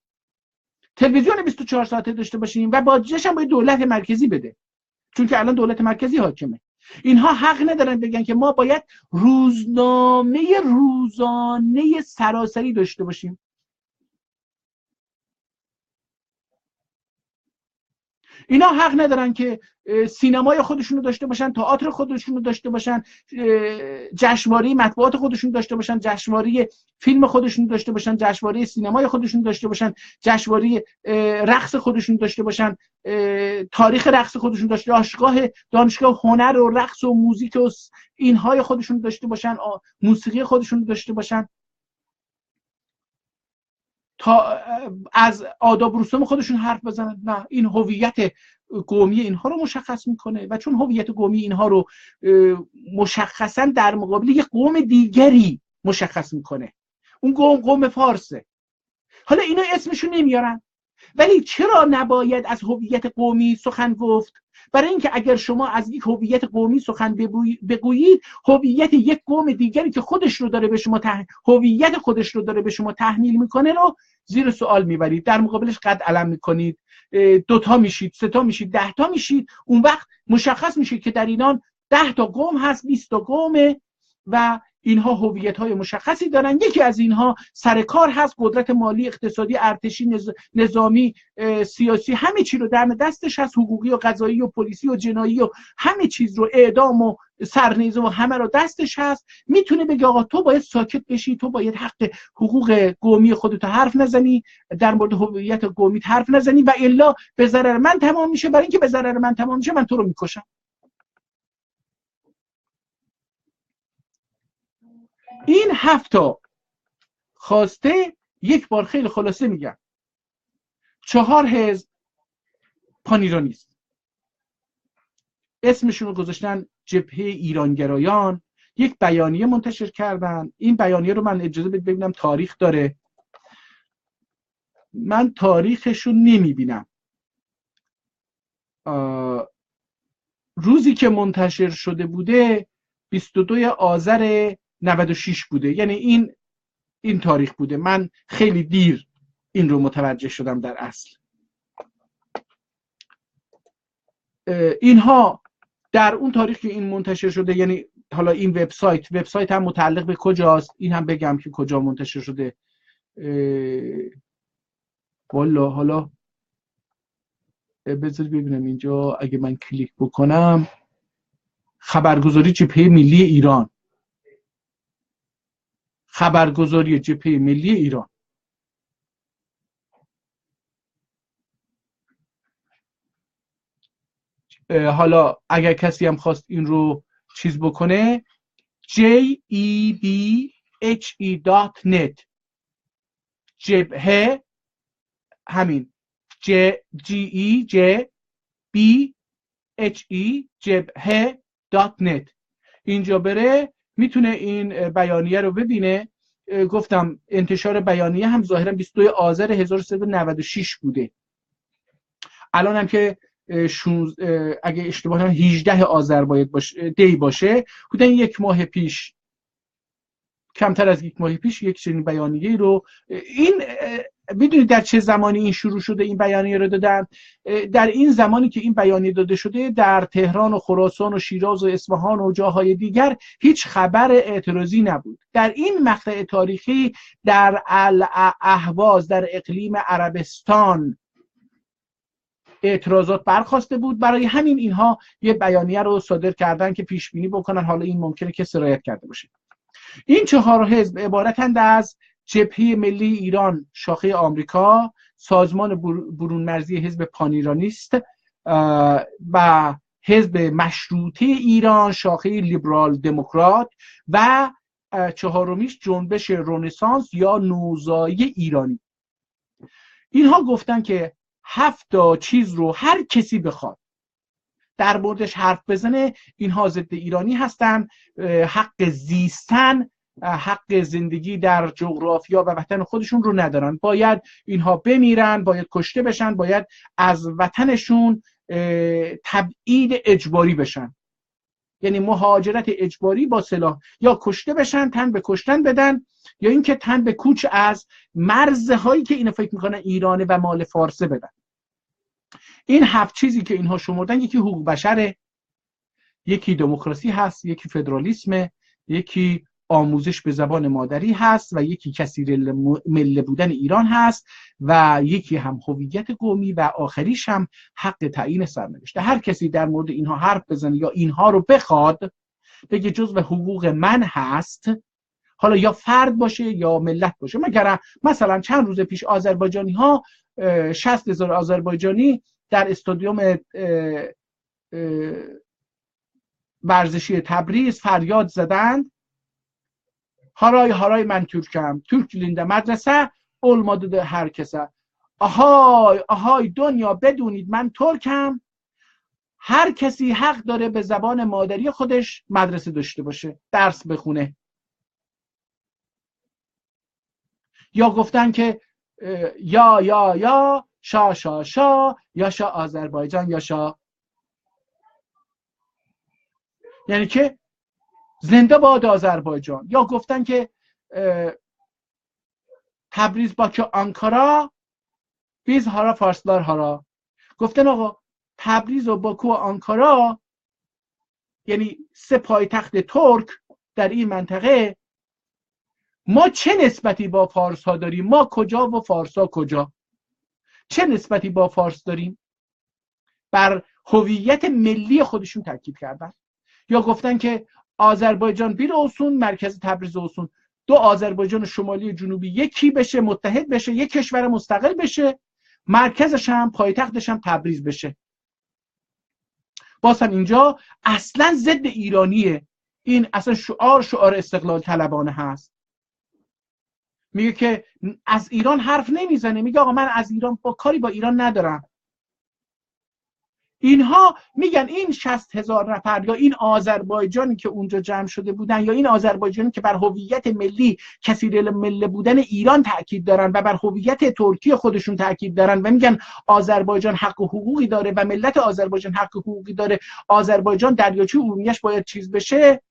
تلویزیون 24 ساعته داشته باشیم و بودجه‌ش هم باید دولت مرکزی بده، چون که الان دولت مرکزی حاکمه. اینها حق ندارن بگن که ما باید روزانه سراسری داشته باشیم. اینا حق ندارن که سینمای خودشونو داشته باشن، تئاتر خودشونو داشته باشن، جشنواره مطبوعات خودشونو داشته باشن، جشنواره فیلم خودشونو داشته باشن، جشنواره سینمای خودشونو داشته باشن، جشنواره رقص خودشونو داشته باشن، تاریخ رقص خودشونو داشته باشن، دانشگاه هنر و رقص و موزیک و اینهای خودشونو داشته باشن، موسیقی خودشونو داشته باشن، تا از آداب رسوم خودشون حرف بزنن. نه، این هویت قومی اینها رو مشخص میکنه و چون هویت قومی اینها رو مشخصا در مقابل یک قوم دیگری مشخص میکنه، اون قوم فارسه. حالا اینا اسمشون نمیارن، ولی چرا نباید از هویت قومی سخن گفت؟ برای اینکه اگر شما از یک هویت قومی سخن بگویید، هویت یک قوم دیگری که خودش رو داره به شما هویت خودش رو داره به شما تحمیل میکنه رو زیر سوال میبرید، در مقابلش قد علم میکنید، 2 تا میشید، 3 تا میشید، 10 تا میشید. اون وقت مشخص میشه که در ایران 10 تا قوم هست، 20 تا قومه و اینها هویت‌های مشخصی دارن. یکی از اینها سر کار هست، قدرت مالی، اقتصادی، ارتشی، نظامی، سیاسی، همه چی رو در دستش هست، حقوقی و قضایی و پلیسی و جنایی و همه چیز رو، اعدام و سرنیزه و همه رو دستش هست. میتونه بگه آقا تو باید ساکت بشی، تو باید حق حقوق قومی خودت حرف نزنی، در مورد هویت قومی حرف نزنی و الا به ضرر من تمام میشه. برای اینکه به ضرر من تمام میشه، من تو رو میکشم. این 7 تا خواسته یک بار خیلی خلاصه میگم. 4 حزب پانیرانی است، اسمشون رو گذاشتن جبهه ایرانگرایان، یک بیانیه منتشر کردن. این بیانیه رو من اجازه بدید ببینم تاریخ داره، من تاریخش رو نمیبینم. روزی که منتشر شده بوده 22 آذر 96 بوده، یعنی این تاریخ بوده. من خیلی دیر این رو متوجه شدم در اصل. اینها در اون تاریخ که این منتشر شده، یعنی حالا این وبسایت هم متعلق به کجاست، این هم بگم که کجا منتشر شده. والا حالا بذارید ببینم اینجا، اگه من کلیک بکنم، خبرگزاری جبهه ملی ایران، خبرگزاری جبهه ملی ایران. حالا اگر کسی هم خواست این رو چیز بکنه، jedhe.net جبهه، همین GEBHE جبهه.net. اینجا بره میتونه این بیانیه رو ببینه. گفتم انتشار بیانیه هم ظاهرا 22 آذر 1396 بوده. الان هم که اگه اشتباه نکنم 18 آذر باید دی باشه. بودن یک ماه پیش، کمتر از یک ماه پیش، یک چنین بیانیه رو، این میدونید در چه زمانی این شروع شده این بیانیه رو دادن؟ در این زمانی که این بیانیه داده شده در تهران و خراسان و شیراز و اصفهان و جاهای دیگر هیچ خبر اعتراضی نبود. در این مقطع تاریخی در الاهواز در اقلیم عربستان اعتراضات برخاسته بود. برای همین اینها یه بیانیه رو صادر کردن که پیش بینی بکنن حالا این ممکنه که سرایت کرده باشه. این 4 حزب عبارتند از جبهه ملی ایران شاخه آمریکا، سازمان برون مرزی حزب پانیرانیست و حزب مشروطه ایران شاخه لیبرال دموکرات و 4میش جنبش رنسانس یا نوزایی ایرانی. اینها گفتن که 7 چیز رو هر کسی بخواد در موردش حرف بزنه اینها ضد ایرانی هستن. حق زیستن، حق زندگی در جغرافیا و وطن خودشون رو ندارن، باید اینها بمیرن، باید کشته بشن، باید از وطنشون تبعید اجباری بشن، یعنی مهاجرت اجباری با سلاح، یا کشته بشن، تن به کشتن بدن، یا اینکه تن به کوچ از مرزهایی که اینا فکر میکنن ایرانه و مال فارسه بدن. این 7 چیزی که اینها شمردن، یکی حقوق بشره، یکی دموکراسی هست، یکی فدرالیسم، یکی آموزش به زبان مادری هست و یکی کثیر مله بودن ایران هست و یکی هم هویت قومی و آخریش هم حق تعیین سرنوشت. هر کسی در مورد اینها حرف بزنه یا اینها رو بخواد بگه جزو حقوق من هست، حالا یا فرد باشه یا ملت باشه. مثلا چند روز پیش آذربایجانی ها 60,000 آذربایجانی در استادیوم ورزشی تبریز فریاد زدند هارای هارای من ترکم، ترک لینده مدرسه olmadı هر کسه. آهای آهای دنیا بدونید من ترکم، هر کسی حق داره به زبان مادری خودش مدرسه داشته باشه، درس بخونه. یا گفتن که یا شا شا شا یا شا آذربایجان یا شا، یعنی که زنده باد آذربایجان. یا گفتن که تبریز باکو آنکارا بیز هارا فارسلار هارا. گفتن آقا تبریز و باکو و آنکارا یعنی 3 پایتخت ترک در این منطقه، ما چه نسبتی با فارس ها داریم؟ ما کجا و فارس ها کجا؟ چه نسبتی با فارس داریم؟ بر هویت ملی خودشون تاکید کردن. یا گفتن که آذربایجان بیر اوسون، مرکز تبریز اوسون، 2 آذربایجان شمالی و جنوبی یکی بشه، متحد بشه، یک کشور مستقل بشه، مرکزش هم پایتختش هم تبریز بشه. باز هم اینجا اصلا ضد ایرانیه. این اصلا شعار استقلال طلبانه هست. میگه که از ایران حرف نمیزنه، میگه آقا من از ایران کاری با ایران ندارم. اینها میگن این 60,000 نفر یا این آذربایجانی که اونجا جمع شده بودن یا این آذربایجانی که بر هویت ملی کثیر مله بودن ایران تاکید دارن و بر هویت ترکی خودشون تاکید دارن و میگن آذربایجان حق و حقوقی داره و ملت آذربایجان حق و حقوقی داره، آذربایجان دریاچه ارومیه‌اش باید چیز بشه،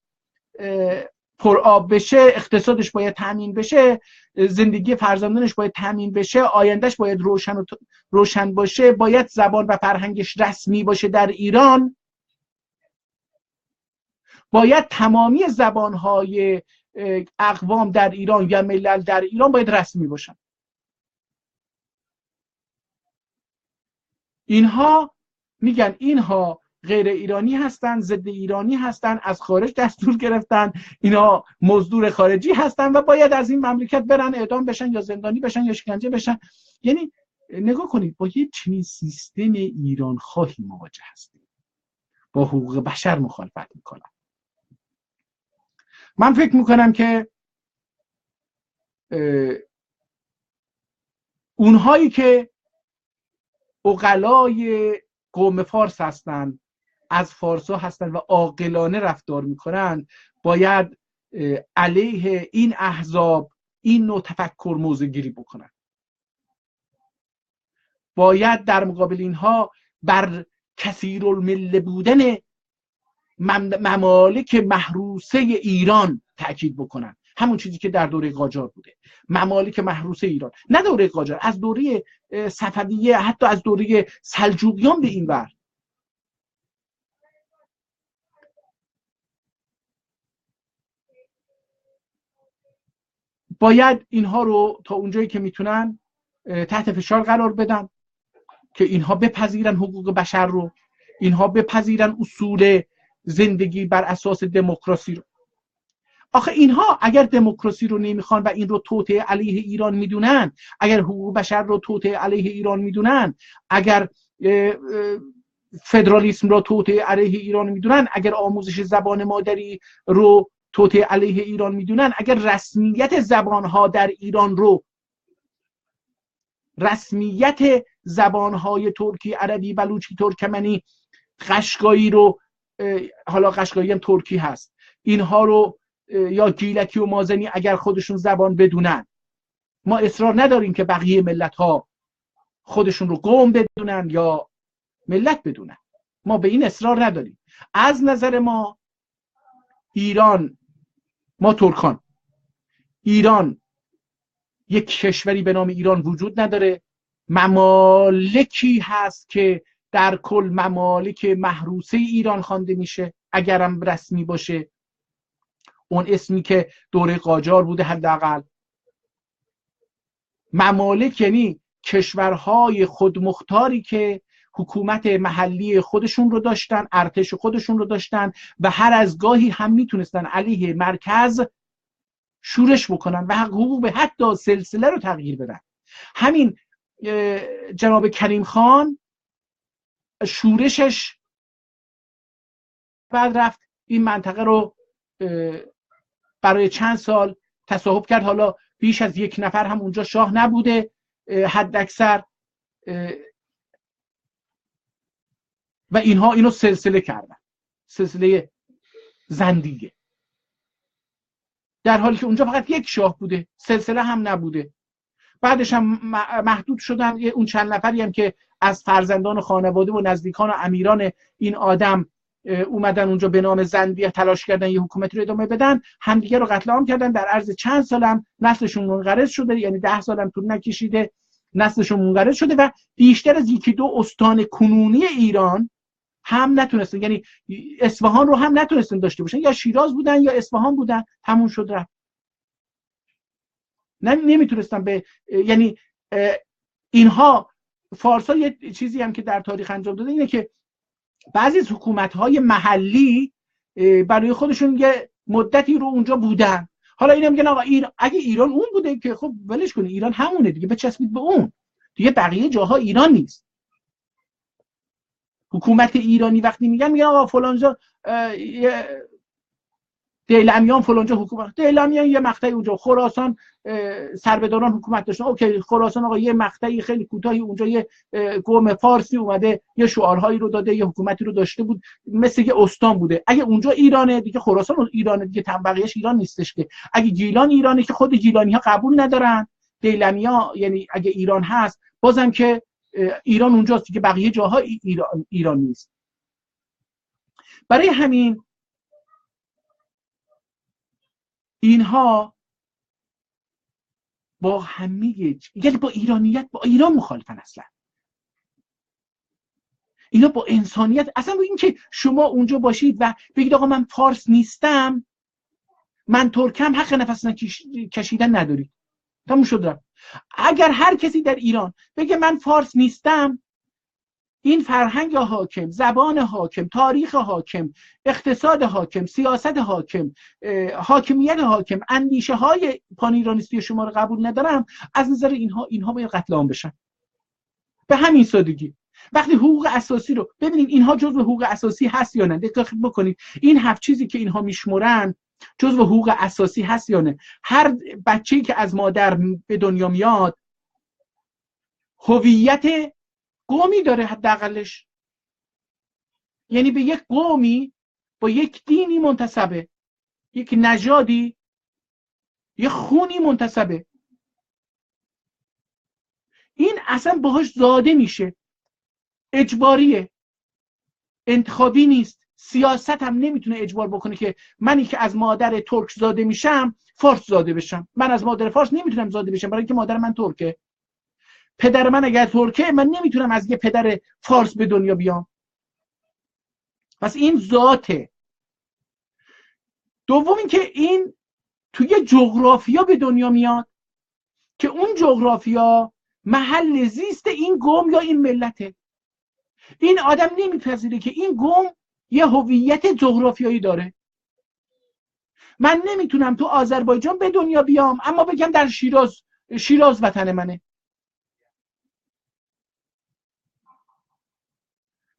پرآب بشه، اقتصادش باید تامین بشه، زندگی فرزندانش باید تامین بشه، آیندهش باید روشن باشه، باید زبان و فرهنگش رسمی باشه در ایران، باید تمامی زبانهای اقوام در ایران یا ملل در ایران باید رسمی باشن. اینها میگن اینها غیر ایرانی هستن، ضد ایرانی هستن، از خارج دستور گرفتن، اینا مزدور خارجی هستن و باید از این مملکت برن، اعدام بشن یا زندانی بشن یا شکنجه بشن. یعنی نگاه کنید با یه چنین سیستم ایران خواهی مواجه هستیم، با حقوق بشر مخالفت میکنن. من فکر میکنم که اونهایی که عقلای قوم فارس هستن، از فارسا هستن و عاقلانه رفتار میکنن، باید علیه این احزاب، این نوع تفکر موضع گیری بکنن. باید در مقابل اینها بر کثیرالمله بودن ممالک محروسه ایران تأکید بکنن. همون چیزی که در دوره قاجار بوده، ممالک محروسه ایران، نه دوره قاجار، از دوره صفویه، حتی از دوره سلجوقیان به این ور. باید اینها رو تا اونجایی که میتونن تحت فشار قرار بدن که اینها بپذیرن حقوق بشر رو، اینها بپذیرن اصول زندگی بر اساس دموکراسی رو. آخه اینها اگر دموکراسی رو نمیخوان و این رو توطئه علیه ایران میدونن، اگر حقوق بشر رو توطئه علیه ایران میدونن، اگر فدرالیسم رو توطئه علیه ایران میدونن، اگر آموزش زبان مادری رو توطئه علیه ایران میدونن، اگر رسمیت زبانها در ایران رو، رسمیت زبانهای ترکی، عربی، بلوچی، ترکمنی، قشقایی رو، حالا قشقایی هم ترکی هست، اینها رو، یا گیلکی و مازنی اگر خودشون زبان بدونن، ما اصرار نداریم که بقیه ملت ها خودشون رو قوم بدونن یا ملت بدونن، ما به این اصرار نداریم. از نظر ما ایران، ما ترکان، ایران یک کشوری به نام ایران وجود نداره، ممالکی هست که در کل ممالک محروسه ایران خوانده میشه، اگرم رسمی باشه، اون اسمی که دوره قاجار بوده حداقل. ممالک یعنی کشورهای خودمختاری که حکومت محلی خودشون رو داشتن، ارتش خودشون رو داشتن و هر از گاهی هم میتونستن علیه مرکز شورش بکنن و حقوق به حتی سلسله رو تغییر بدن. همین جناب کریم خان شورشش بعد رفت این منطقه رو برای چند سال تصاحب کرد. حالا بیش از یک نفر هم اونجا شاه نبوده حد اکثر، و اینها اینو سلسله کردن، سلسله زندیه، در حالی که اونجا فقط یک شاه بوده، سلسله هم نبوده. بعدش هم محدود شدن. اون چند نفری هم که از فرزندان خانواده و نزدیکان و امیران این آدم اومدن اونجا به نام زندیه تلاش کردن یه حکومتی رو ادامه بدن، همدیگه رو قتل عام کردن. در عرض چند سالم نسلشون منقرض شده، یعنی 10 سالم طول نکشیده نسلشون منقرض شده و بیشتر از یکی دو استان کنونی ایران هم نتونستن، یعنی اصفهان رو هم نتونستن داشته باشن، یا شیراز بودن یا اصفهان بودن، تموم شد رفت. نمیتونستن به، یعنی اینها فارسا یه چیزی هم که در تاریخ انجام داده اینه که بعضی از حکومت‌های محلی برای خودشون یه مدتی رو اونجا بودن. حالا اینا میگن آقا اگه ایران اون بوده که خب ولش کنید، ایران همونه دیگه، بچسبید به اون دیگه، بقیه جاها ایران نیست. حکومت ایرانی وقتی میگن آقا فلانجا دیلمیان فلانجا حکومت، دیلمیان یه مقطعی اونجا، خراسان سربداران حکومت داشتن، اوکی خراسان آقا یه مقطعی خیلی کوتاهی اونجا یه قوم فارسی اومده یه شعارهایی رو داده، یه حکومتی رو داشته بود، مثل یه استان بوده. اگه اونجا ایرانه دیگه، خراسان ایرانه دیگه، بقیه‌اش ایران نیستش که. اگه گیلان ایرانه که خود گیلانی ها قبول ندارن، دیلمیا یعنی اگه ایران هست بازم که ایران اونجاست دیگه، بقیه جاها ایران نیست. برای همین اینها با همه، یعنی با ایرانیت، با ایران مخالفن اصلا. اینا با انسانیت، اصلا این که شما اونجا باشید و بگید آقا من فارس نیستم، من ترکم، حق نفس کشیدن ندارید، تموم شد رفت. اگر هر کسی در ایران بگه من فارس نیستم، این فرهنگ حاکم، زبان حاکم، تاریخ حاکم، اقتصاد حاکم، سیاست حاکم، حاکمیت حاکم، اندیشه های پان ایرانیستی شما رو قبول ندارم، از نظر اینها باید قتل عام بشن. به همین سادگی. وقتی حقوق اساسی رو ببینید، اینها جزو حقوق اساسی هست یا نه؟ دقت بکنید این 7 چیزی که اینها میشمرن جزو حقوق اساسی هست یا نه؟ هر بچه‌ای که از مادر به دنیا میاد هویت قومی داره حداقلش، یعنی به یک قومی با یک دینی منتسبه، یک نژادی، یک خونی منتسبه. این اصلا باهاش زاده میشه، اجباریه، انتخابی نیست. سیاست هم نمیتونه اجبار بکنه که منی که از مادر ترک زاده میشم فارس زاده بشم. من از مادر فارس نمیتونم زاده بشم برای اینکه مادر من ترکه. پدر من اگر ترکه، من نمیتونم از یه پدر فارس به دنیا بیام. پس این ذاته. دوم این که این توی جغرافیا به دنیا میاد که اون جغرافیا محل زیست این قوم یا این ملته. این آدم نمیپذیره که این قوم یه هویت جغرافیایی داره. من نمیتونم تو آذربایجان به دنیا بیام اما بگم در شیراز وطن منه.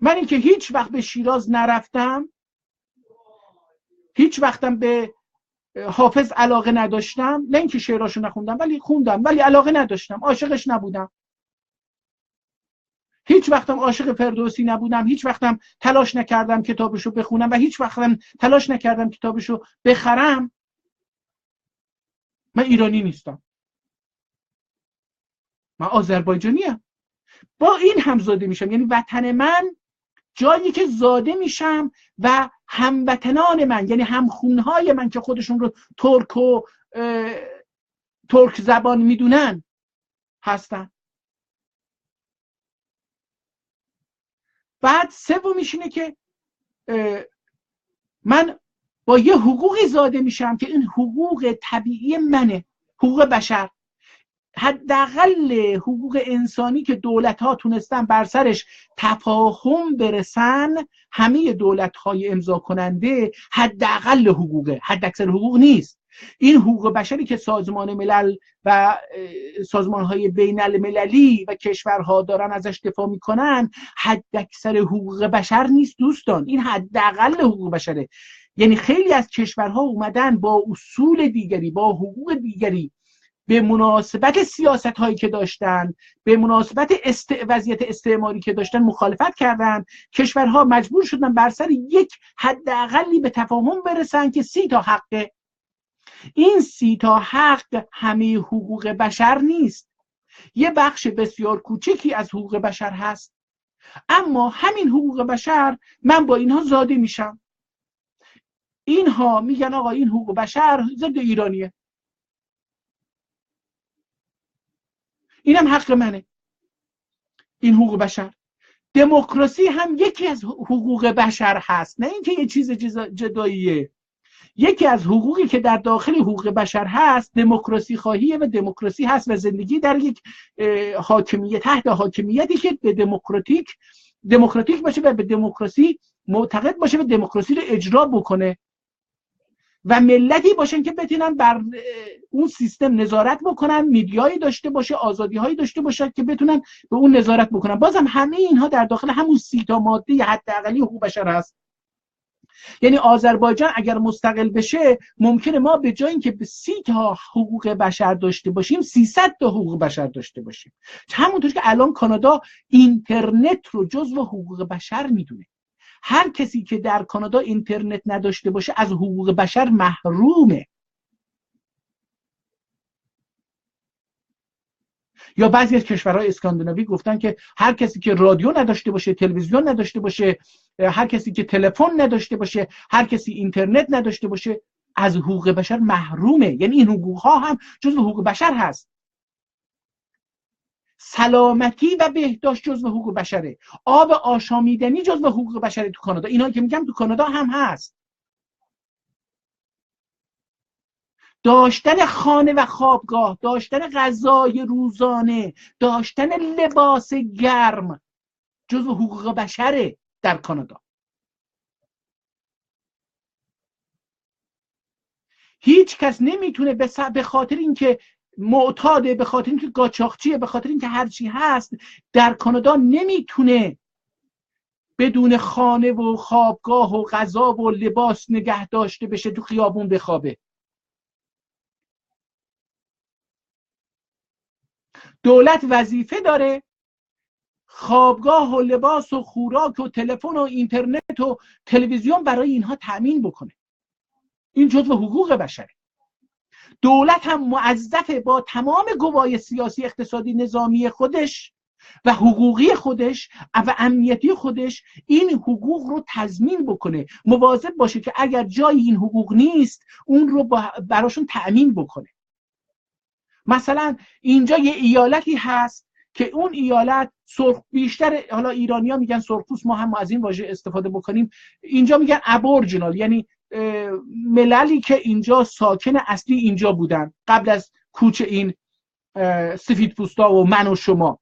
من این که هیچ وقت به شیراز نرفتم، هیچ وقتم به حافظ علاقه نداشتم، نه اینکه شعراشو نخوندم ولی خوندم، ولی علاقه نداشتم، عاشقش نبودم. هیچ وقتم عاشق فردوسی نبودم، هیچ وقتم تلاش نکردم کتابشو بخونم و هیچ وقتم تلاش نکردم کتابشو بخرم. من ایرانی نیستم، من آذربایجانیم. با این هم زاده میشم، یعنی وطن من جایی که زاده میشم و هموطنان من، یعنی همخونهای من که خودشون رو ترک و ترک زبان میدونن هستن. بعد سومیش اینه که من با یه حقوقی زاده میشم که این حقوق طبیعی منه، حقوق بشر، حداقل حقوق انسانی که دولت‌ها تونستن بر سرش تفاهم برسن. همه دولت‌های امضا کننده حداقل حقوقه، حداکثر حقوق نیست. این حقوق بشری که سازمان ملل و سازمان‌های بین المللی و کشورها دارن ازش دفاع میکنن حداکثر حقوق بشر نیست دوستان، این حداقل حقوق بشره. یعنی خیلی از کشورها اومدن با اصول دیگری، با حقوق دیگری، به مناسبت سیاست هایی که داشتن، به مناسبت وضعیت استعماری که داشتن مخالفت کردن. کشورها مجبور شدن بر سر یک حداقلی به تفاهم برسن که 30 تا حقه. این 30 تا حق همه حقوق بشر نیست، یه بخش بسیار کوچکی از حقوق بشر هست. اما همین حقوق بشر من با اینها زاده میشم. اینها میگن آقا این حقوق بشر ضد ایرانیه، اینم حق منه. این حقوق بشر. دموکراسی هم یکی از حقوق بشر هست، نه اینکه یه چیز جداییه. یکی از حقوقی که در داخل حقوق بشر هست دموکراسی خواهیه و دموکراسی هست و زندگی در یک حاکمیت، تحت حاکمیتی که به دموکراتیک باشه و به دموکراسی معتقد باشه و دموکراسی رو اجرا بکنه و ملتی باشن که بتونن بر اون سیستم نظارت بکنن، میدیایی داشته باشه، آزادی‌هایی داشته باشه که بتونن به اون نظارت بکنن. بازم همه اینها در داخل همون 30 تا ماده حداقلی حقوق بشر هست. یعنی آذربایجان اگر مستقل بشه ممکنه ما به جای اینکه به 30 تا حقوق بشر داشته باشیم 300 تا حقوق بشر داشته باشیم. همونطور که الان کانادا اینترنت رو جزو حقوق بشر میدونه. هر کسی که در کانادا اینترنت نداشته باشه از حقوق بشر محرومه. یا بعضی از کشورهای اسکاندیناوی گفتن که هر کسی که رادیو نداشته باشه، تلویزیون نداشته باشه، هر کسی که تلفن نداشته باشه، هر کسی اینترنت نداشته باشه از حقوق بشر محرومه. یعنی این حقوق ها هم جزو حقوق بشر هست. سلامتی و بهداشت جزو حقوق بشره. آب آشامیدنی جزو حقوق بشره تو کانادا. اینا که میگم تو کانادا هم هست. داشتن خانه و خوابگاه، داشتن غذای روزانه، داشتن لباس گرم جزو حقوق بشره در کانادا. هیچ کس نمیتونه به خاطر اینکه معتاده، به خاطر اینکه قاچاقچیه، به خاطر اینکه هرچی هست در کانادا نمیتونه بدون خانه و خوابگاه و غذا و لباس نگه داشته بشه تو خیابون بخوابه. دولت وظیفه داره خوابگاه و لباس و خوراک و تلفن و اینترنت و تلویزیون برای اینها تأمین بکنه. این جزو حقوق بشره. دولت هم موظفه با تمام قوای سیاسی، اقتصادی، نظامی خودش و حقوقی خودش و امنیتی خودش این حقوق رو تضمین بکنه، مواظب باشه که اگر جای این حقوق نیست اون رو براشون تأمین بکنه. مثلا اینجا یه ایالتی هست که اون ایالت سرخ، بیشتر حالا ایرانی‌ها میگن سرخپوست، ما هم از این واژه استفاده بکنیم، اینجا میگن ابورجینال، یعنی مللی که اینجا ساکن اصلی اینجا بودن قبل از کوچ این سفیدپوستا و من و شما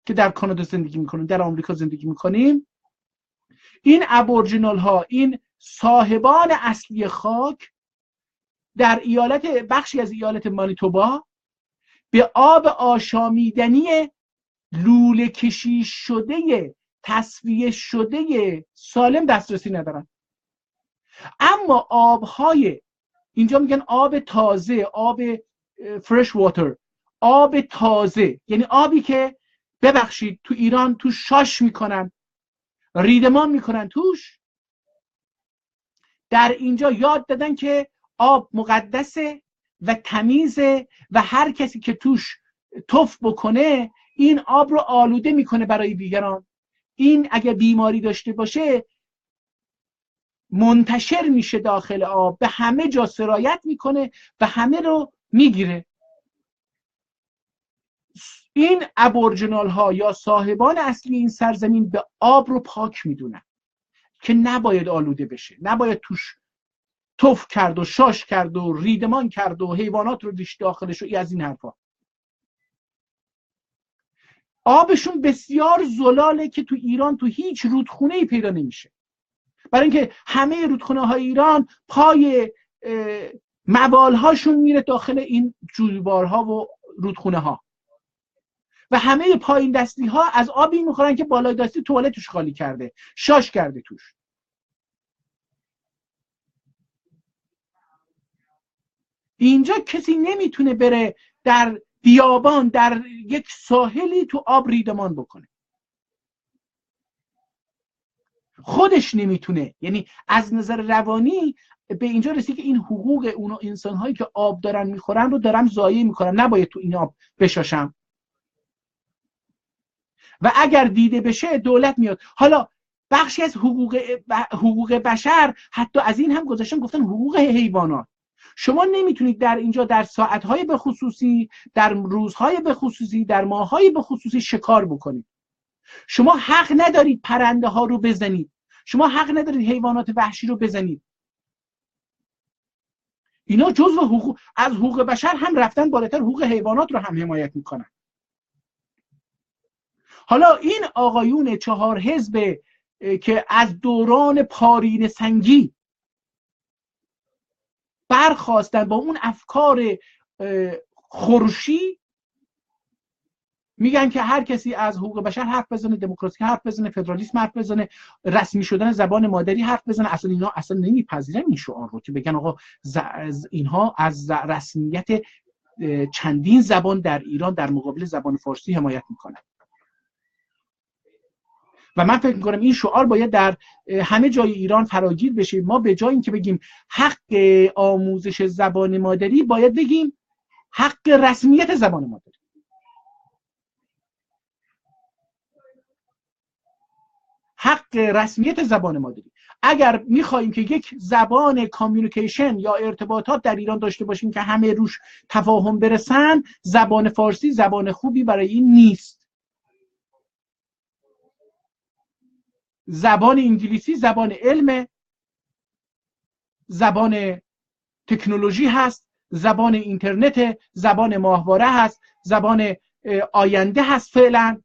که در کانادا زندگی میکنیم، در آمریکا زندگی میکنیم. این ابورجینال ها، این صاحبان اصلی خاک، در ایالت، بخشی از ایالت مانیتوبا به آب آشامیدنی لوله کشی شده، تصفیه شده سالم دسترسی ندارن. اما آبهای اینجا میگن آب تازه، آب فرش واتر، آب تازه، یعنی آبی که ببخشید تو ایران تو شاش میکنن، ریدمان میکنن توش، در اینجا یاد دادن که آب مقدسه و تمیزه و هر کسی که توش تف بکنه این آب رو آلوده میکنه برای دیگران. این اگه بیماری داشته باشه منتشر میشه داخل آب، به همه جا سرایت میکنه و همه رو میگیره. این ابورجینال ها یا صاحبان اصلی این سرزمین به آب رو پاک میدونن که نباید آلوده بشه، نباید توش تف کرد و شاش کرد و ریدمان کرد و حیوانات رو ریش داخلش و از این حرفا. آبشون بسیار زلاله که تو ایران تو هیچ رودخونه‌ای پیدا نمیشه، برای اینکه همه رودخونه های ایران پای مبالهاشون میره داخل این جویبارها و رودخونه ها و همه پایین دستی ها از آبی میخورن که بالای دستی توالتش خالی کرده، شاش کرده توش. اینجا کسی نمیتونه بره در بیابان در یک ساحلی تو آب ریدمان بکنه، خودش نمیتونه. یعنی از نظر روانی به اینجا رسید که این حقوق اون انسان‌هایی که آب دارن میخورن رو دارم ضایع میکنم، نباید تو این آب بشاشم. و اگر دیده بشه دولت میاد. حالا بخشی از حقوق بشر حتی از این هم گذاشتن، گفتن حقوق حیوانات. شما نمیتونید در اینجا در ساعتهای به خصوصی، در روزهای به خصوصی، در ماههای به خصوصی شکار بکنید. شما حق ندارید پرنده ها رو بزنید، شما حق ندارید حیوانات وحشی رو بزنید. اینا جزو حقوق، از حقوق بشر هم رفتن بالاتر، حقوق حیوانات رو هم حمایت میکنن. حالا این آقایون 4 حزب که از دوران پارینه سنگی برخواستن با اون افکار خورشی، میگن که هر کسی از حقوق بشر حرف بزنه، دموکراسی حرف بزنه، فدرالیسم حرف بزنه، رسمی شدن زبان مادری حرف بزنه. اصلا اینا اصلا نمیپذیرن این شعار رو که بگن آقا اینها از رسمیت چندین زبان در ایران در مقابل زبان فارسی حمایت میکنن. و من فکر میکنم این شعار باید در همه جای ایران فراگیر بشه. ما به جای اینکه بگیم حق آموزش زبان مادری، باید بگیم حق رسمیت زبان مادری. حق رسمیت زبان مادری. اگر میخوایم که یک زبان کامیونیکیشن یا ارتباطات در ایران داشته باشیم که همه روش تفاهم برسن، زبان فارسی زبان خوبی برای این نیست. زبان انگلیسی زبان علم، زبان تکنولوژی هست، زبان اینترنت، زبان ماهواره هست، زبان آینده هست. فعلا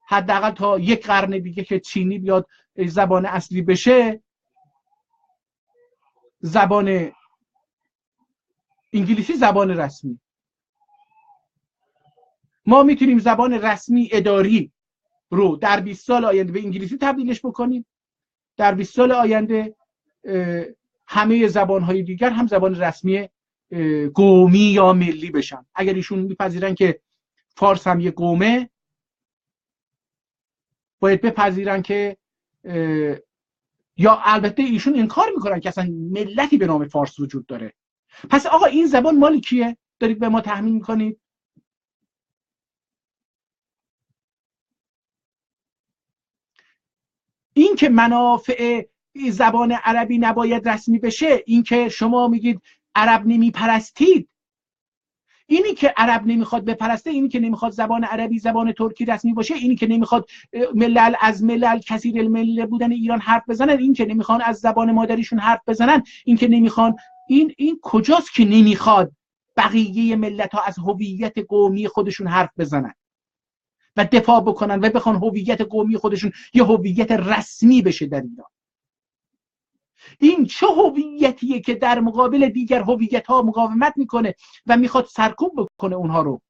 حداقل تا 1 قرن دیگه که چینی بیاد زبان اصلی بشه، زبان انگلیسی زبان رسمی. ما میتونیم زبان رسمی اداری رو در 20 سال آینده به انگلیسی تبدیلش بکنیم. در 20 سال آینده همه زبان‌های دیگر هم زبان رسمی قومی یا ملی بشن. اگر ایشون میپذیرن که فارس هم یک قومه، باید بپذیرن که یا البته ایشون انکار میکنن که اصلا ملتی به نام فارس وجود داره. پس آقا این زبان مال کیه؟ دارید به ما تحمیل میکنید. این که منافع زبان عربی نباید رسمی بشه، این که شما میگید عرب نمیپرستید، اینی که عرب نمیخواد بپرسته، اینی که نمیخواد زبان عربی زبان ترکی رسمی باشه، اینی که نمیخواد ملل از ملل کثیر الملل بودن ایران حرف بزنن، این که نمیخوان از زبان مادریشون حرف بزنن، این که نمیخوان، این کجاست که نمیخواد بقیه ملت ها از هویت قومی خودشون حرف بزنن و دفاع بکنن و بخوان هویت قومی خودشون یه هویت رسمی بشه در ایران؟ این چه هویتیه که در مقابل دیگر هویت ها مقاومت میکنه و میخواد سرکوب بکنه اونها رو،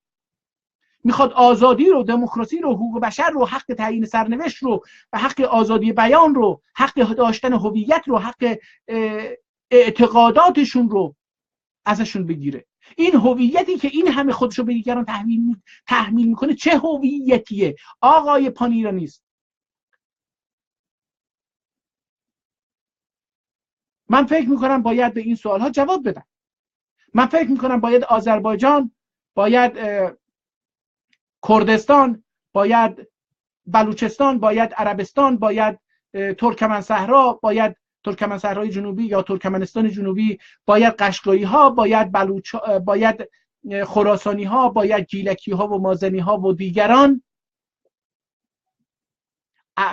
میخواد آزادی رو، دموکراسی رو، حقوق بشر رو، حق تعیین سرنوشت رو و حق آزادی بیان رو، حق داشتن هویت رو، حق اعتقاداتشون رو ازشون بگیره. این هویتی که این همه خودشو به دیگران تحمیل میکنه چه هویتیه آقای پان ایرانیست؟ من فکر میکنم باید به این سوالها جواب بدن. من فکر میکنم باید آذربایجان، باید کردستان، باید بلوچستان، باید عربستان، باید ترکمن صحرا، باید ترکمن صحرای جنوبی یا ترکمنستان جنوبی، باید قشقایی ها، باید خراسانی ها، باید گیلکی ها و مازنی ها و دیگران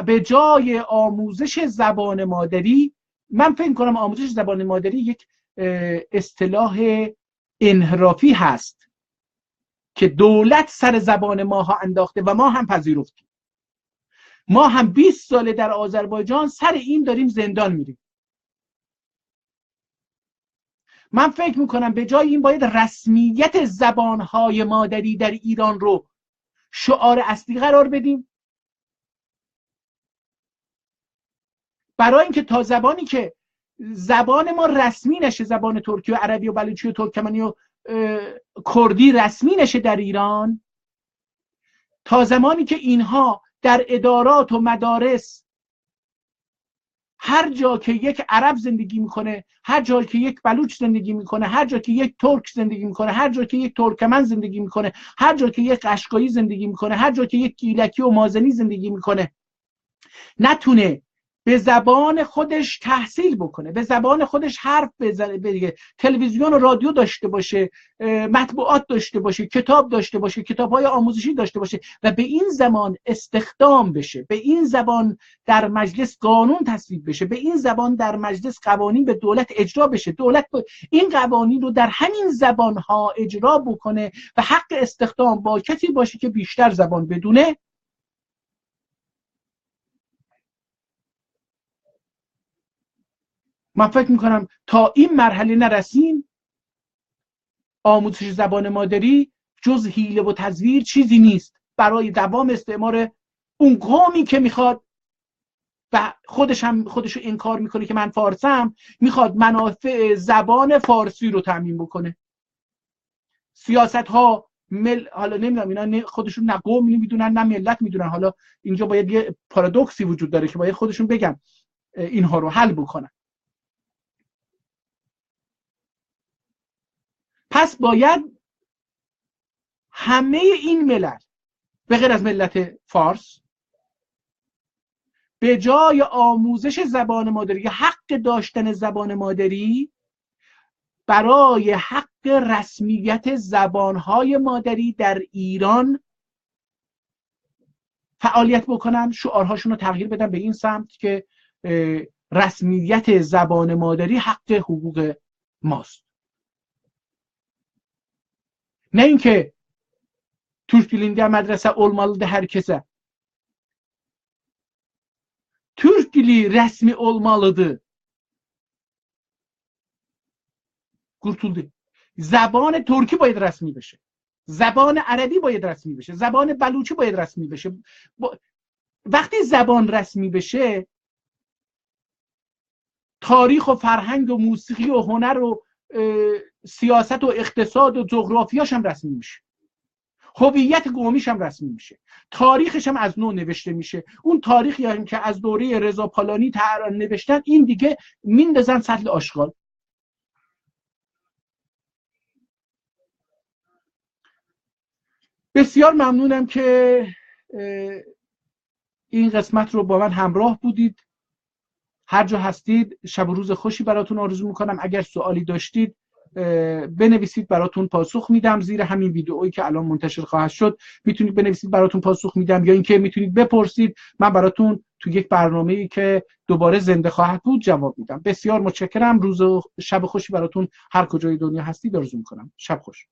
به جای آموزش زبان مادری، من فکر کنم آموزش زبان مادری یک اصطلاح انحرافی هست که دولت سر زبان ماها انداخته و ما هم پذیرفتیم. ما هم 20 ساله در آذربایجان سر این داریم زندان میریم. من فکر میکنم به جای این باید رسمیت زبانهای مادری در ایران رو شعار اصلی قرار بدیم، برای اینکه تا زبانی که زبان ما رسمی نشه، زبان ترکی و عربی و بلوچی و ترکمنی و کردی رسمی نشه در ایران، تا زمانی که اینها در ادارات و مدارس هر جا که یک عرب زندگی میکنه، هر جا که یک بلوچ زندگی میکنه، هر جا که یک ترک زندگی میکنه، هر جا که یک ترکمن زندگی میکنه، هر جا که یک قشقایی زندگی میکنه، هر جا که یک گیلکی و مازنی زندگی میکنه، نتونه به زبان خودش تحصیل بکنه، به زبان خودش حرف بزنه، بگه، تلویزیون و رادیو داشته باشه، مطبوعات داشته باشه، کتاب داشته باشه، کتاب‌های آموزشی داشته باشه و به این زبان استخدام بشه، به این زبان در مجلس قانون تصویب بشه، به این زبان در مجلس قوانین به دولت اجرا بشه، دولت این قوانین رو در همین زبان‌ها اجرا بکنه و حق استخدام با کسی باشه که بیشتر زبان بدونه. من فکر میکنم تا این مرحله نرسیم آموزش زبان مادری جز حیله و تزویر چیزی نیست برای دوام استعمار اون قومی که میخواد و خودشو انکار میکنه که من فارسم، میخواد منافع زبان فارسی رو تامین بکنه. سیاست ها حالا نمیدونم اینا خودشون نه قوم میدونن نه ملت میدونن، حالا اینجا باید یه پارادوکسی وجود داره که باید خودشون بگن اینها رو حل بکنن. پس باید همه این ملل به غیر از ملت فارس به جای آموزش زبان مادری یا حق داشتن زبان مادری برای حق رسمیت زبانهای مادری در ایران فعالیت بکنن، شعارهاشون رو تغییر بدن به این سمت که رسمیت زبان مادری حق حقوق ماست. Ne اینکه Türk dilinde medrese olmalıdır herkese. Türk dili resmi olmalıdır. Kurtuldu. زبان ترکی باید رسمی بشه. زبان عربی باید رسمی بشه. زبان بلوچی باید رسمی بشه. وقتی زبان رسمی بشه، تاریخ و فرهنگ و موسیقی و هنر و سیاست و اقتصاد و جغرافیاش هم رسمی میشه. هویت قومیش هم رسمی میشه، تاریخش هم از نو نوشته میشه. اون تاریخی هم که از دوره رضا پالانی نوشتن این دیگه میندازن سطل آشغال. بسیار ممنونم که این قسمت رو با من همراه بودید. هر جا هستید شب و روز خوشی براتون آرزو میکنم. اگر سوالی داشتید بنویسید، براتون پاسخ میدم. زیر همین ویدئویی که الان منتشر خواهد شد میتونید بنویسید، براتون پاسخ میدم، یا اینکه میتونید بپرسید، من براتون تو یک برنامه‌ای که دوباره زنده خواهد بود جواب میدم. بسیار متشکرم. روز و شب خوشی براتون هر کجای دنیا هستید آرزو میکنم. شب خوش.